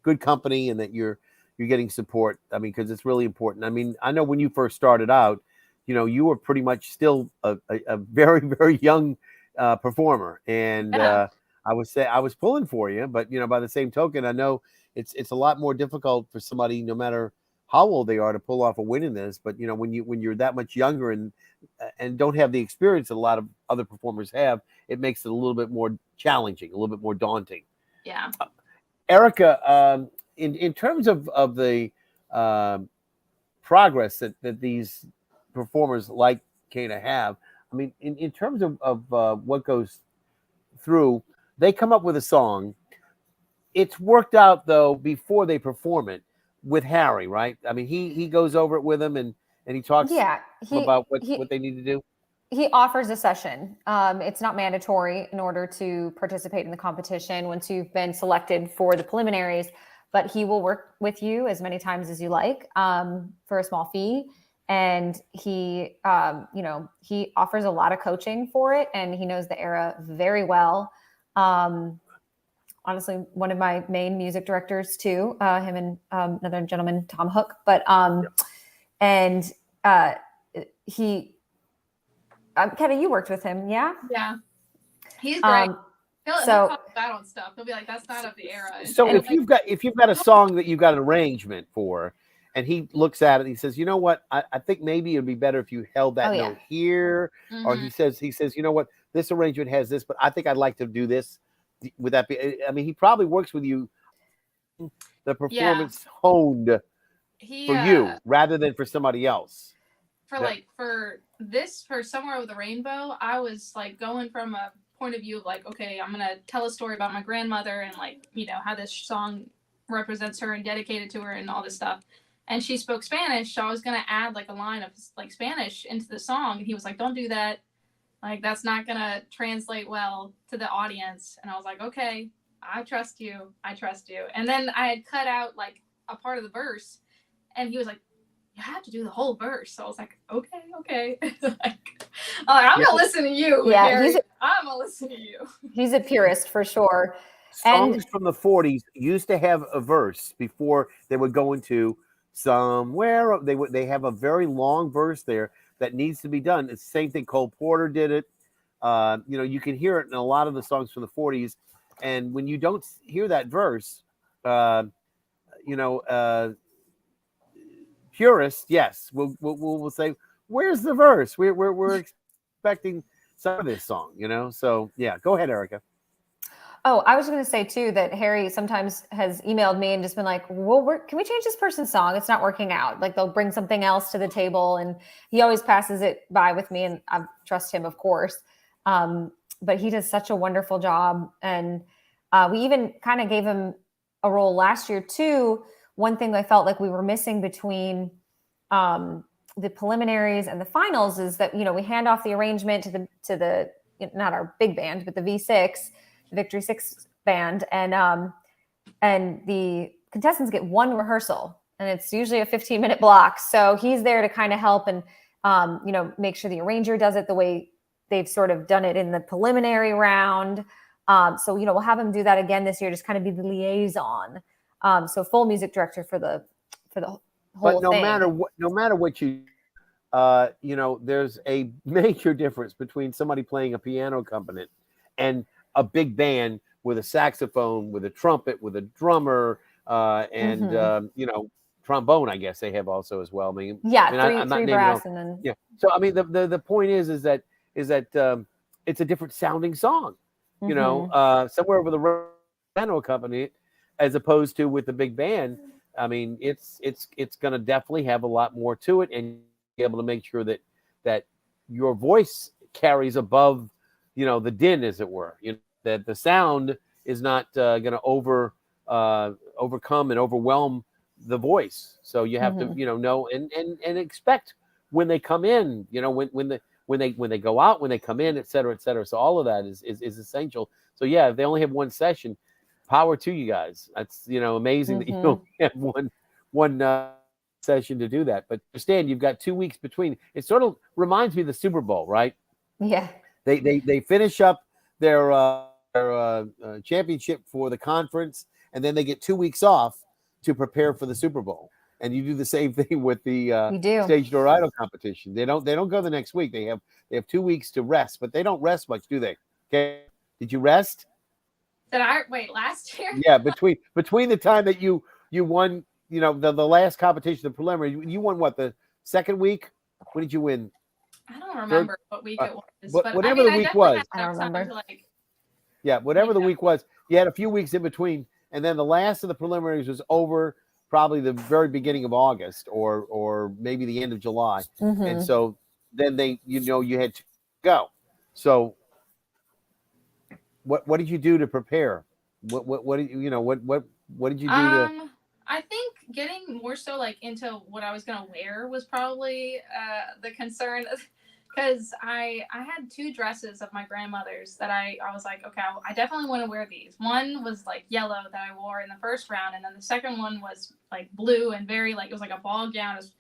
Speaker 1: good company, and that you're getting support. I mean, because it's really important. I mean, I know when you first started out, you were pretty much still a very, very young performer, and
Speaker 3: Yeah.
Speaker 1: I was pulling for you, but by the same token, I know it's a lot more difficult for somebody, no matter how old they are, to pull off a win in this. But when you're that much younger and don't have the experience that a lot of other performers have, it makes it a little bit more challenging, a little bit more daunting.
Speaker 3: Yeah.
Speaker 1: Erica, in terms of the progress that these performers like Queta have, I mean, in terms of what goes through, they come up with a song. It's worked out, though, before they perform it with Harry, right? I mean, he goes over it with them, and he talks about what they need to do.
Speaker 2: He offers a session. It's not mandatory in order to participate in the competition once you've been selected for the preliminaries, but he will work with you as many times as you like for a small fee. And he offers a lot of coaching for it, and he knows the era very well. Honestly, one of my main music directors too, him and another gentleman, Tom Hook. But he, Kevin, you worked with him, yeah?
Speaker 3: Yeah, he's great. He'll call that on stuff. He'll be like, "That's not of the era."
Speaker 1: So if you've got a song that you've got an arrangement for, and he looks at it and he says, "You know what? I think maybe it'd be better if you held that note here," or he says, "You know what? This arrangement has this, but I think I'd like to do this." Would that be? I mean, he probably works with you. The performance honed for you rather than for somebody else.
Speaker 3: For Somewhere Over the Rainbow, I was like going from a point of view of like, okay, I'm gonna tell a story about my grandmother and like, you know, how this song represents her and dedicated to her and all this stuff. And she spoke Spanish, so I was gonna add like a line of like Spanish into the song, and he was like, "Don't do that. Like, that's not gonna translate well to the audience." And I was like, "Okay, I trust you. I trust you." And then I had cut out like a part of the verse, and he was like, "You have to do the whole verse." So I was like, "Okay." I'm gonna listen to you.
Speaker 2: Yeah,
Speaker 3: I'm gonna listen to you.
Speaker 2: He's a purist for sure.
Speaker 1: Songs from the 40s used to have a verse before they would go into somewhere. They have a very long verse there that needs to be done. It's the same thing. Cole Porter did it. You know, you can hear it in a lot of the songs from the 40s. And when you don't hear that verse, purists, yes, we'll say, "Where's the verse? We're expecting some of this song," you know. So yeah, go ahead, Erica.
Speaker 2: Oh, I was going to say too that Harry sometimes has emailed me and just been like, "Well, can we change this person's song? It's not working out." Like they'll bring something else to the table, and he always passes it by with me, and I trust him, of course. But he does such a wonderful job, and we even kind of gave him a role last year too. One thing I felt like we were missing between the preliminaries and the finals is that, you know, we hand off the arrangement to the not our big band, but the V6. Victory 6 band, and the contestants get one rehearsal, and it's usually a 15-minute block. So he's there to kind of help and make sure the arranger does it the way they've sort of done it in the preliminary round. So we'll have him do that again this year, just kind of be the liaison. So full music director for the whole
Speaker 1: but
Speaker 2: thing.
Speaker 1: No matter what you there's a major difference between somebody playing a piano accompaniment and a big band with a saxophone, with a trumpet, with a drummer, and trombone. I guess they have also as well. I mean,
Speaker 2: three brass, and then
Speaker 1: So I mean, the point is that it's a different sounding song. You know, Somewhere Over the Rainbow accompaniment, as opposed to with the big band. I mean, it's going to definitely have a lot more to it, and be able to make sure that your voice carries above, the din, as it were. That the sound is not going to overcome and overwhelm the voice. So you have to know and expect when they come in. When they go out, when they come in, et cetera, et cetera. So all of that is essential. So yeah, if they only have one session, power to you guys. That's amazing that you only have one session to do that. But understand, you've got 2 weeks between. It sort of reminds me of the Super Bowl, right?
Speaker 2: Yeah.
Speaker 1: They finish up their championship for the conference, and then they get 2 weeks off to prepare for the Super Bowl. And you do the same thing with the Stage Door Idol competition. They don't go the next week. They have 2 weeks to rest, but they don't rest much, do they? Okay, did you rest?
Speaker 3: Did I wait last year?
Speaker 1: Yeah, between the time that you won, the last competition, the preliminary, you won what, the second week? When did you win?
Speaker 3: I don't remember what week it was, but
Speaker 1: whatever the week was.
Speaker 2: I don't remember.
Speaker 1: Whatever the week was, you had a few weeks in between, and then the last of the preliminaries was over probably the very beginning of August or maybe the end of July. And so then you had to go. So what did you do to prepare? What did you do to?
Speaker 3: I think getting more so like into what I was gonna wear was probably the concern, because I had 2 dresses of my grandmother's that I was like, okay, I definitely want to wear these. One was like yellow that I wore in the first round, and then the second one was like blue and very like, it was like a ball gown. It was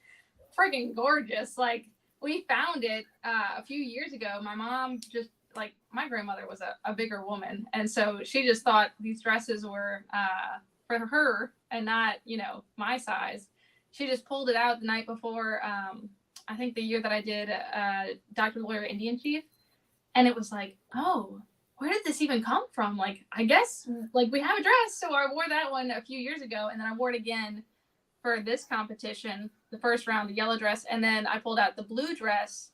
Speaker 3: freaking gorgeous. Like, we found it a few years ago. My mom just, like, my grandmother was a bigger woman, and so she just thought these dresses were for her and not, my size. She just pulled it out the night before, I think the year that I did Dr. Lawyer Indian Chief, and it was like, oh, where did this even come from? Like, I guess like we have a dress. So I wore that one a few years ago, and then I wore it again for this competition, the first round, the yellow dress. And then I pulled out the blue dress.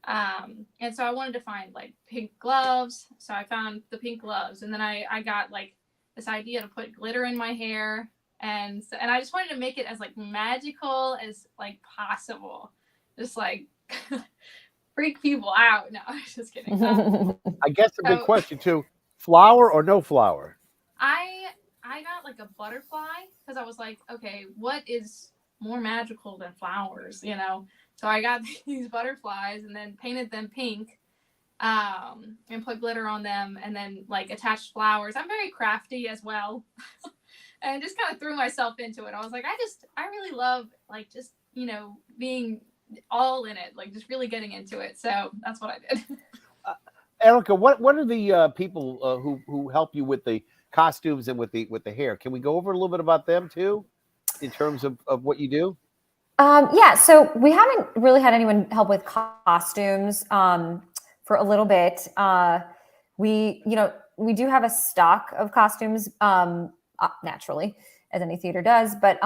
Speaker 3: And so I wanted to find like pink gloves. So I found the pink gloves, and then I got like this idea to put glitter in my hair. And I just wanted to make it as like magical as like possible. Just like freak people out. No, I'm just kidding.
Speaker 1: I guess a big question too: flower or no flower?
Speaker 3: I got like a butterfly because I was like, okay, what is more magical than flowers, you know? So I got these butterflies and then painted them pink, and put glitter on them, and then like attached flowers. I'm very crafty as well. And just kind of threw myself into it. I was like, I really love like just, you know, being all in it, like just really getting into it. So that's what I did.
Speaker 1: Erica, what are the people who help you with the costumes and with the hair? Can we go over a little bit about them too, in terms of what you do?
Speaker 2: Yeah, so we haven't really had anyone help with costumes for a little bit. We do have a stock of costumes, naturally, as any theater does, but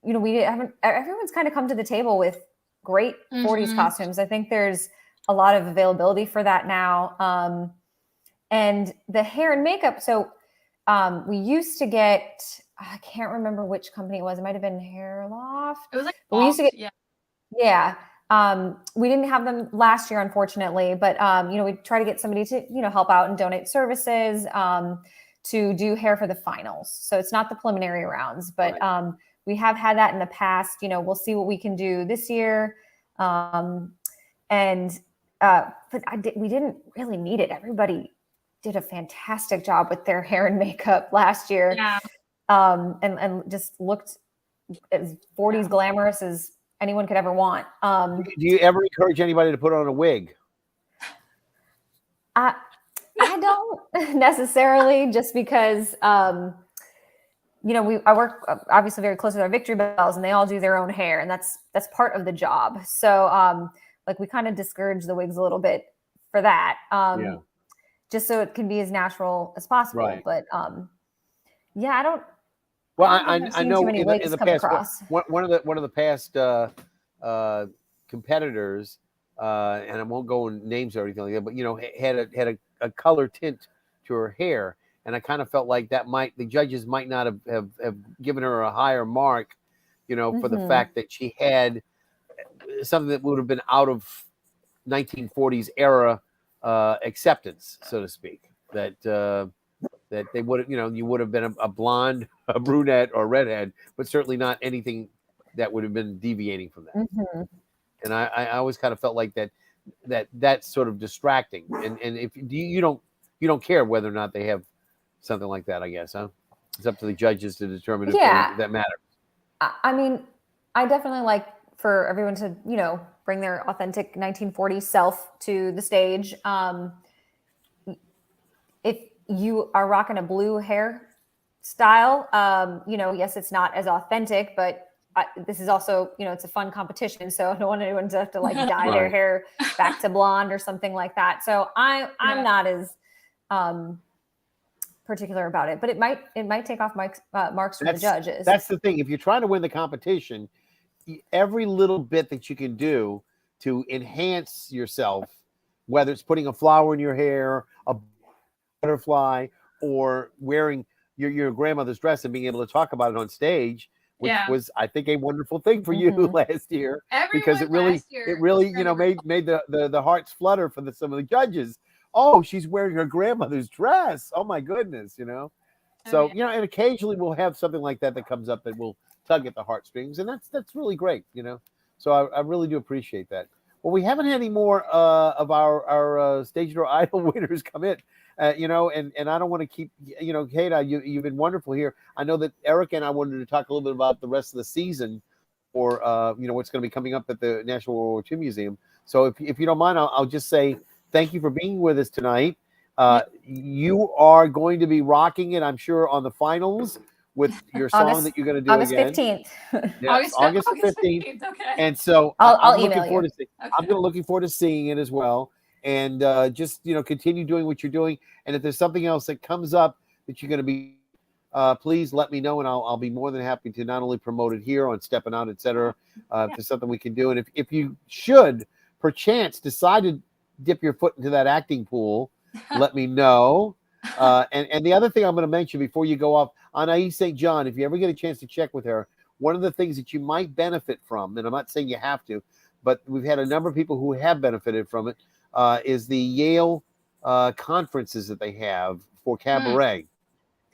Speaker 2: we haven't. Everyone's kind of come to the table with great 40s costumes. I think there's a lot of availability for that now. And the hair and makeup. So we used to get, I can't remember which company it was. It might have been Hair Loft.
Speaker 3: It was like
Speaker 2: we used to get,
Speaker 3: yeah.
Speaker 2: We didn't have them last year, unfortunately, but we try to get somebody to help out and donate services to do hair for the finals. So it's not the preliminary rounds, but
Speaker 1: right.
Speaker 2: We have had that in the past. We'll see what we can do this year, but we didn't really need it. Everybody did a fantastic job with their hair and makeup last year.
Speaker 3: Yeah.
Speaker 2: And just looked as 40s glamorous as anyone could ever want.
Speaker 1: Do you ever encourage anybody to put on a wig?
Speaker 2: I don't necessarily, just because I work obviously very close with our victory bells, and they all do their own hair, and that's part of the job. So we kind of discourage the wigs a little bit for that. Just so it can be as natural as possible.
Speaker 1: Right.
Speaker 2: But I don't.
Speaker 1: Well, I know in the past, one of the past competitors, and I won't go in names or anything like that, but had a color tint to her hair, and I kind of felt like the judges might not have given her a higher mark, for the fact that she had something that would have been out of 1940s era acceptance, so to speak. That they would have, you would have been a blonde, a brunette, or redhead, but certainly not anything that would have been deviating from that. And I always kind of felt like that's sort of distracting. And if you don't care whether or not they have something like that, I guess, huh? It's up to the judges to determine if that matters. I
Speaker 2: mean, I definitely like for everyone to bring their authentic 1940s self to the stage. If you are rocking a blue hair style, yes, it's not as authentic, but this is also, it's a fun competition. So I don't want anyone to have to dye their hair back to blonde or something like that. So I'm not as particular about it, but it might take off marks from the judges.
Speaker 1: That's the thing. If you're trying to win the competition, every little bit that you can do to enhance yourself, whether it's putting a flower in your hair, a butterfly, or wearing your grandmother's dress and being able to talk about it on stage, which was, I think, a wonderful thing for you last year. Because it really made the hearts flutter for some of the judges. Oh, she's wearing her grandmother's dress. Oh my goodness, So and occasionally we'll have something like that comes up that will tug at the heartstrings, and that's really great, So I really do appreciate that. Well, we haven't had any more of our Stage Door Idol winners come in. And I don't want to keep, Queta, you've been wonderful here. I know that Erica and I wanted to talk a little bit about the rest of the season, or what's going to be coming up at the National World War II Museum. So if you don't mind, I'll just say thank you for being with us tonight. You are going to be rocking it, I'm sure, on the finals with your song that you're going to do
Speaker 2: August
Speaker 1: again.
Speaker 2: 15th.
Speaker 1: Yes, August 15th.
Speaker 3: Okay.
Speaker 1: And so
Speaker 2: I'll
Speaker 1: I'm
Speaker 2: email
Speaker 1: looking forward to seeing it as well. and just continue doing what you're doing. And if there's something else that comes up that you're going to be, please let me know, and I'll be more than happy to not only promote it here on Stepping Out, etc. If there's something we can do, and if you should perchance decide to dip your foot into that acting pool, let me know. And the other thing I'm going to mention before you go off, Anais St. John, if you ever get a chance to check with her, one of the things that you might benefit from, and I'm not saying you have to, but we've had a number of people who have benefited from it, is the Yale conferences that they have for cabaret.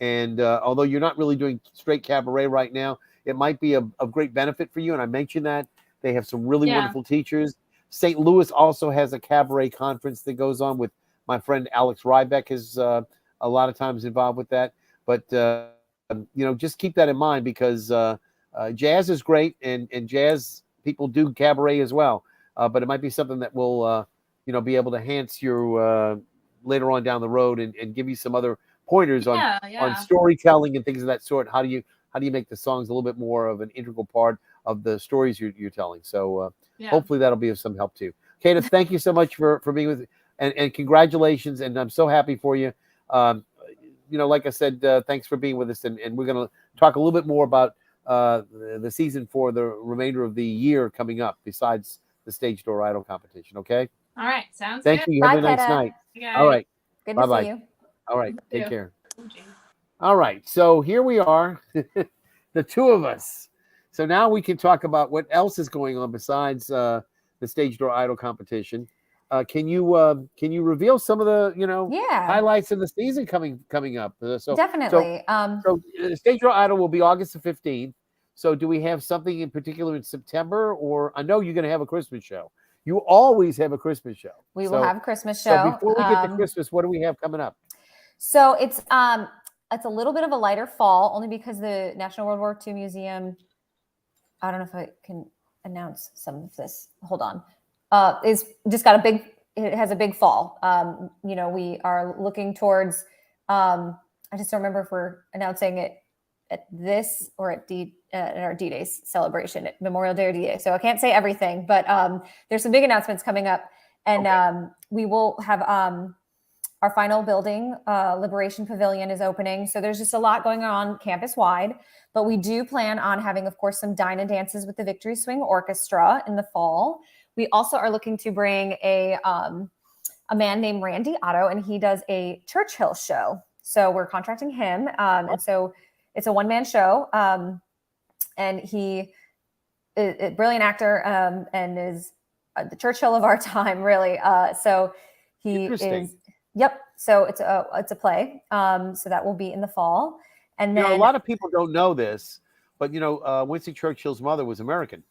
Speaker 1: And although you're not really doing straight cabaret right now, it might be of great benefit for you. And I mentioned that they have some really wonderful teachers. St. Louis also has a cabaret conference that goes on with my friend Alex Rybeck is a lot of times involved with that. But, just keep that in mind, because jazz is great, and jazz people do cabaret as well. But it might be something that will, be able to enhance your later on down the road, and give you some other pointers on storytelling and things of that sort. How do you make the songs a little bit more of an integral part of the stories you're telling? So hopefully that'll be of some help too. Queta, thank you so much for being with, and congratulations. And I'm so happy for you. Like I said, thanks for being with us. And we're going to talk a little bit more about the season for the remainder of the year coming up, besides the Stage Door Idol competition. Okay.
Speaker 3: All right. Sounds
Speaker 1: good. Thank you. Have a nice night. All right.
Speaker 2: Good to see you.
Speaker 1: All right. Take care. All right. So here we are, the two of us. So now we can talk about what else is going on besides the Stage Door Idol competition. Can you reveal some of the highlights of the season coming up?
Speaker 2: Definitely.
Speaker 1: So Stage Door Idol will be August the 15th. So do we have something in particular in September? Or I know you're going to have a Christmas show. You always have a Christmas show.
Speaker 2: We will have a Christmas show.
Speaker 1: So before we get to Christmas, what do we have coming up?
Speaker 2: So it's a little bit of a lighter fall, only because the National World War II Museum, I don't know if I can announce some of this. Hold on. Is just got it has a big fall. We are looking towards, I just don't remember if we're announcing it at this or at our D-Days celebration, at Memorial Day or D-Day. So I can't say everything, but there's some big announcements coming up, and we will have our final building, Liberation Pavilion, is opening. So there's just a lot going on campus-wide, but we do plan on having, of course, some dine and dances with the Victory Swing Orchestra in the fall. We also are looking to bring a man named Randy Otto, and he does a Churchill show. So we're contracting him. And so it's a one-man show. And he is a brilliant actor, and is the Churchill of our time, really. So he is, yep. So it's a play. So that will be in the fall. And then
Speaker 1: a lot of people don't know this, but Winston Churchill's mother was American.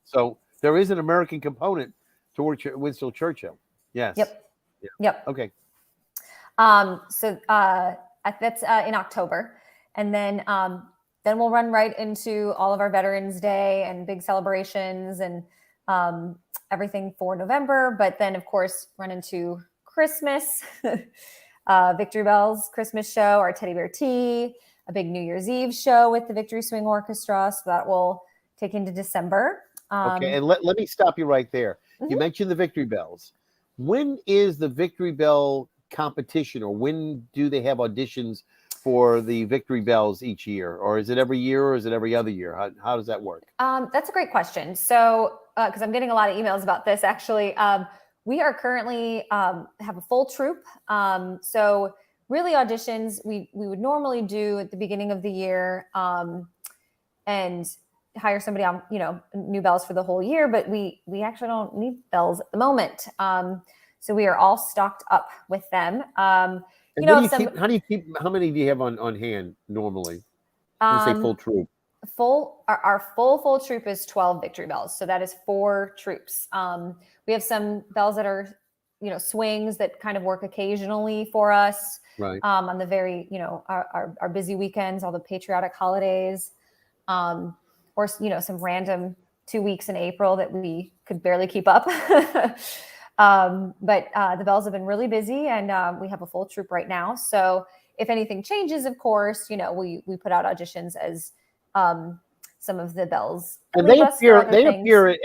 Speaker 1: So there is an American component to Winston Churchill. Yes.
Speaker 2: Yep.
Speaker 1: Okay.
Speaker 2: So that's in October, and then we'll run right into all of our Veterans Day and big celebrations and everything for November. But then, of course, run into Christmas, Victory Bells Christmas show, our Teddy Bear Tea, a big New Year's Eve show with the Victory Swing Orchestra. So that will take into December.
Speaker 1: Okay, and let me stop you right there. You mentioned the Victory Bells. When is the Victory Bell competition, or when do they have auditions for the Victory Bells each year? Or is it every year, or is it every other year? How does that work?
Speaker 2: That's a great question. So, because I'm getting a lot of emails about this, actually. We are currently have a full troupe. So really auditions we would normally do at the beginning of the year, and hire somebody on, new bells for the whole year, but we actually don't need bells at the moment. So we are all stocked up with them.
Speaker 1: How many do you have on hand normally? When you say full troop?
Speaker 2: Our full troop is 12 Victory Bells. So that is 4 troops. We have some bells that are, swings that kind of work occasionally for us.
Speaker 1: Right.
Speaker 2: On the very, our busy weekends, all the patriotic holidays, or, some random 2 weeks in April that we could barely keep up. But the bells have been really busy, and we have a full troupe right now. So if anything changes, of course, we put out auditions as some of the bells.
Speaker 1: And they appear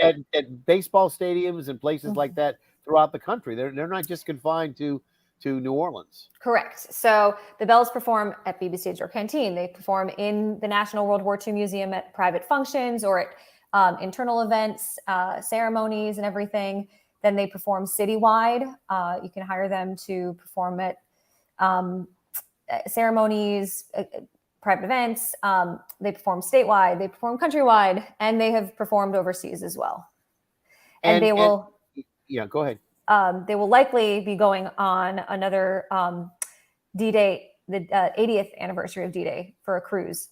Speaker 1: at baseball stadiums and places like that throughout the country. They're not just confined to New Orleans.
Speaker 2: Correct. So the Bells perform at BB Stage or Canteen. They perform in the National World War II Museum at private functions or at internal events, ceremonies and everything. Then they perform citywide. You can hire them to perform at ceremonies, private events. They perform statewide, they perform countrywide, and they have performed overseas as well. And they will...
Speaker 1: Yeah, go ahead.
Speaker 2: They will likely be going on another D-Day, the 80th anniversary of D-Day for a cruise,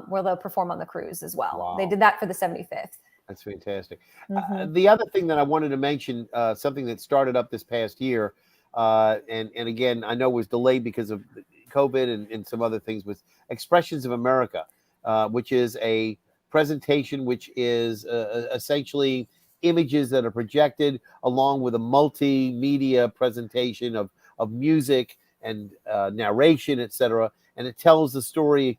Speaker 2: where they'll perform on the cruise as well.
Speaker 1: Wow.
Speaker 2: They did that for the 75th.
Speaker 1: That's fantastic. The other thing that I wanted to mention, something that started up this past year, and again, I know was delayed because of COVID and some other things, was Expressions of America, which is a presentation which is essentially images that are projected along with a multimedia presentation of music and narration, etc. And it tells the story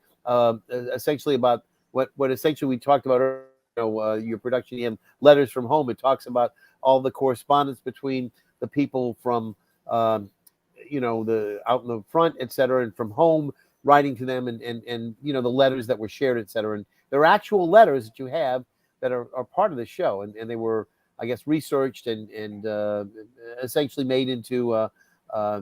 Speaker 1: essentially about what essentially we talked about earlier, your production, Letters from Home. It talks about all the correspondence between the people from the out in the front, etc., and from home, writing to them, and the letters that were shared, etc. And there are actual letters that you have that are part of the show, and they were, I guess, researched and essentially made into I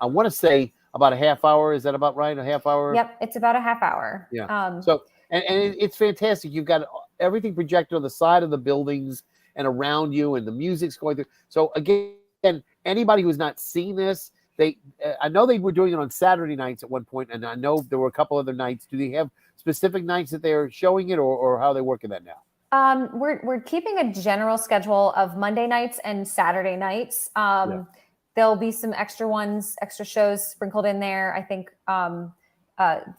Speaker 1: want to say about a half hour. Is that about right? A half hour?
Speaker 2: Yep, it's about a half hour.
Speaker 1: Yeah. So it's fantastic. You've got everything projected on the side of the buildings and around you, and the music's going through. So again, anybody who's not seen this, I know they were doing it on Saturday nights at one point, and I know there were a couple other nights. Do they have specific nights that they're showing it, or how are they working that now?
Speaker 2: We're keeping a general schedule of Monday nights and Saturday nights. There'll be some extra shows sprinkled in there. I think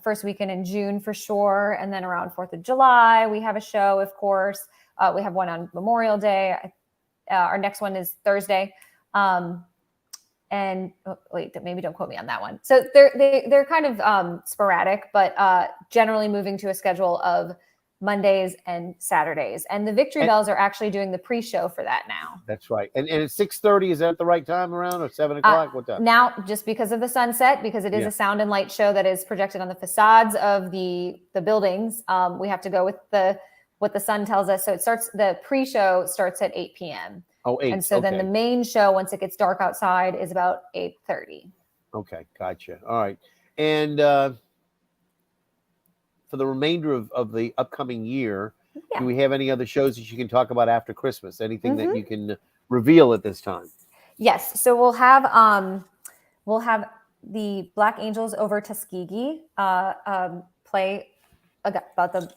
Speaker 2: first weekend in June for sure, and then around 4th of July we have a show, of course. We have one on Memorial Day. Our next one is Thursday. And wait, maybe don't quote me on that one. So they're kind of sporadic, but generally moving to a schedule of Mondays and Saturdays. And the Victory Bells are actually doing the pre-show for that now.
Speaker 1: That's right. And it's 6:30. Is that the right time around, or 7 o'clock? What time?
Speaker 2: Now, just because of the sunset, because it is a sound and light show that is projected on the facades of the buildings, we have to go with what the sun tells us. So the pre-show starts at 8 p.m.
Speaker 1: Oh, 8.
Speaker 2: And so then the main show, once it gets dark outside, is about 8:30.
Speaker 1: Okay, gotcha. All right. And for the remainder of the upcoming year, do we have any other shows that you can talk about after Christmas? Anything that you can reveal at this time?
Speaker 2: Yes. So we'll have the Black Angels over Tuskegee play about the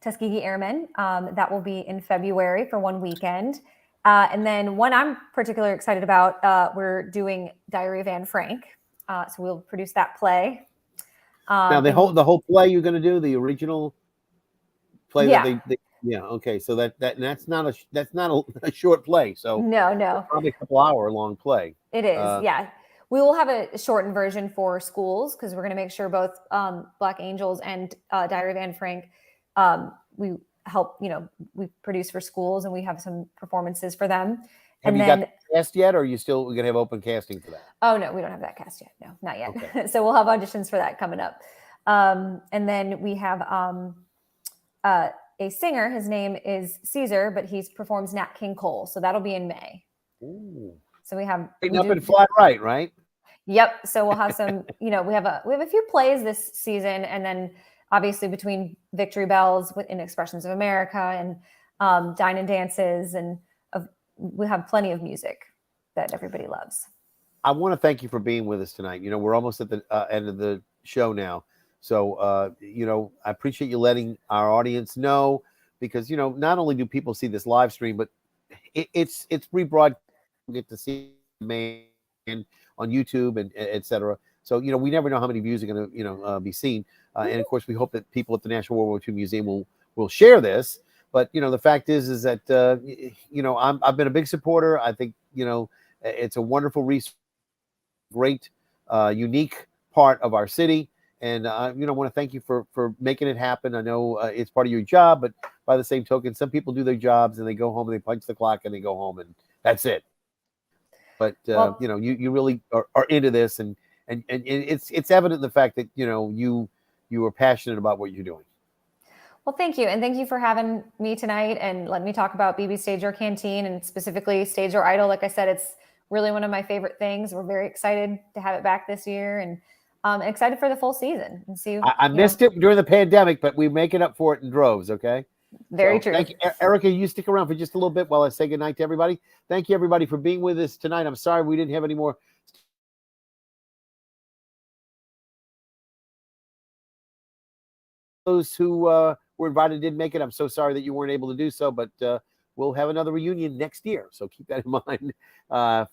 Speaker 2: Tuskegee Airmen. That will be in February for one weekend. And then one I'm particularly excited about, we're doing Diary of Anne Frank. So we'll produce that play.
Speaker 1: Now the whole play you're going to do, the original play that they okay. So that's not a short play. So
Speaker 2: no,
Speaker 1: probably a couple hour long play.
Speaker 2: It is, yeah. We will have a shortened version for schools because we're going to make sure both Black Angels and Diary of Anne Frank, we help, we produce for schools, and we have some performances for them.
Speaker 1: Have you got the cast yet, or are you still going to have open casting for that?
Speaker 2: Oh, no, we don't have that cast yet. No, not yet.
Speaker 1: Okay.
Speaker 2: So we'll have auditions for that coming up. And then we have a singer. His name is Caesar, but he performs Nat King Cole. So that'll be in May.
Speaker 1: Ooh.
Speaker 2: So we have
Speaker 1: up and fly right?
Speaker 2: Yep. So we'll have some, we have a few plays this season, and then obviously between Victory Bells in Expressions of America and Dine and Dances, and we have plenty of music that everybody loves.
Speaker 1: I want to thank you for being with us tonight. We're almost at the end of the show now. So, I appreciate you letting our audience know, because, not only do people see this live stream, but it's rebroadcast. You get to see the man on YouTube and et cetera. So, we never know how many views are going to, be seen. And of course, we hope that people at the National World War II Museum will share this. But, the fact is that, I've been a big supporter. I think, it's a wonderful resource, great, unique part of our city. And, I want to thank you for making it happen. I know it's part of your job, but by the same token, some people do their jobs and they go home and they punch the clock and they go home, and That's it. But
Speaker 2: Well,
Speaker 1: you know, you really are into this, and it's evident in the fact that you know you are passionate about what you're doing.
Speaker 2: Well, thank you. And thank you for having me tonight and letting me talk about BB Stage Door Canteen and specifically Stage Door Idol. Like I said, it's really one of my favorite things. We're very excited to have it back this year and excited for the full season and see.
Speaker 1: I missed it during the pandemic, but we make it up for it in droves, okay?
Speaker 2: Very true.
Speaker 1: Thank you. Erica, you stick around for just a little bit while I say goodnight to everybody. Thank you, everybody, for being with us tonight. I'm sorry we didn't have any more. Those who were invited didn't make it. I'm so sorry that you weren't able to do so, but we'll have another reunion next year. So keep that in mind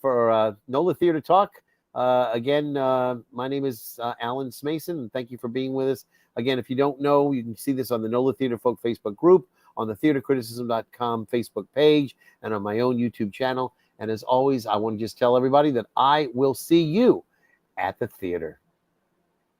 Speaker 1: for NOLA Theater Talk. Again, my name is Alan Smason, and thank you for being with us. Again, if you don't know, you can see this on the NOLA Theater Folk Facebook group, on the theatercriticism.com Facebook page, and on my own YouTube channel. And as always, I want to just tell everybody that I will see you at the theater.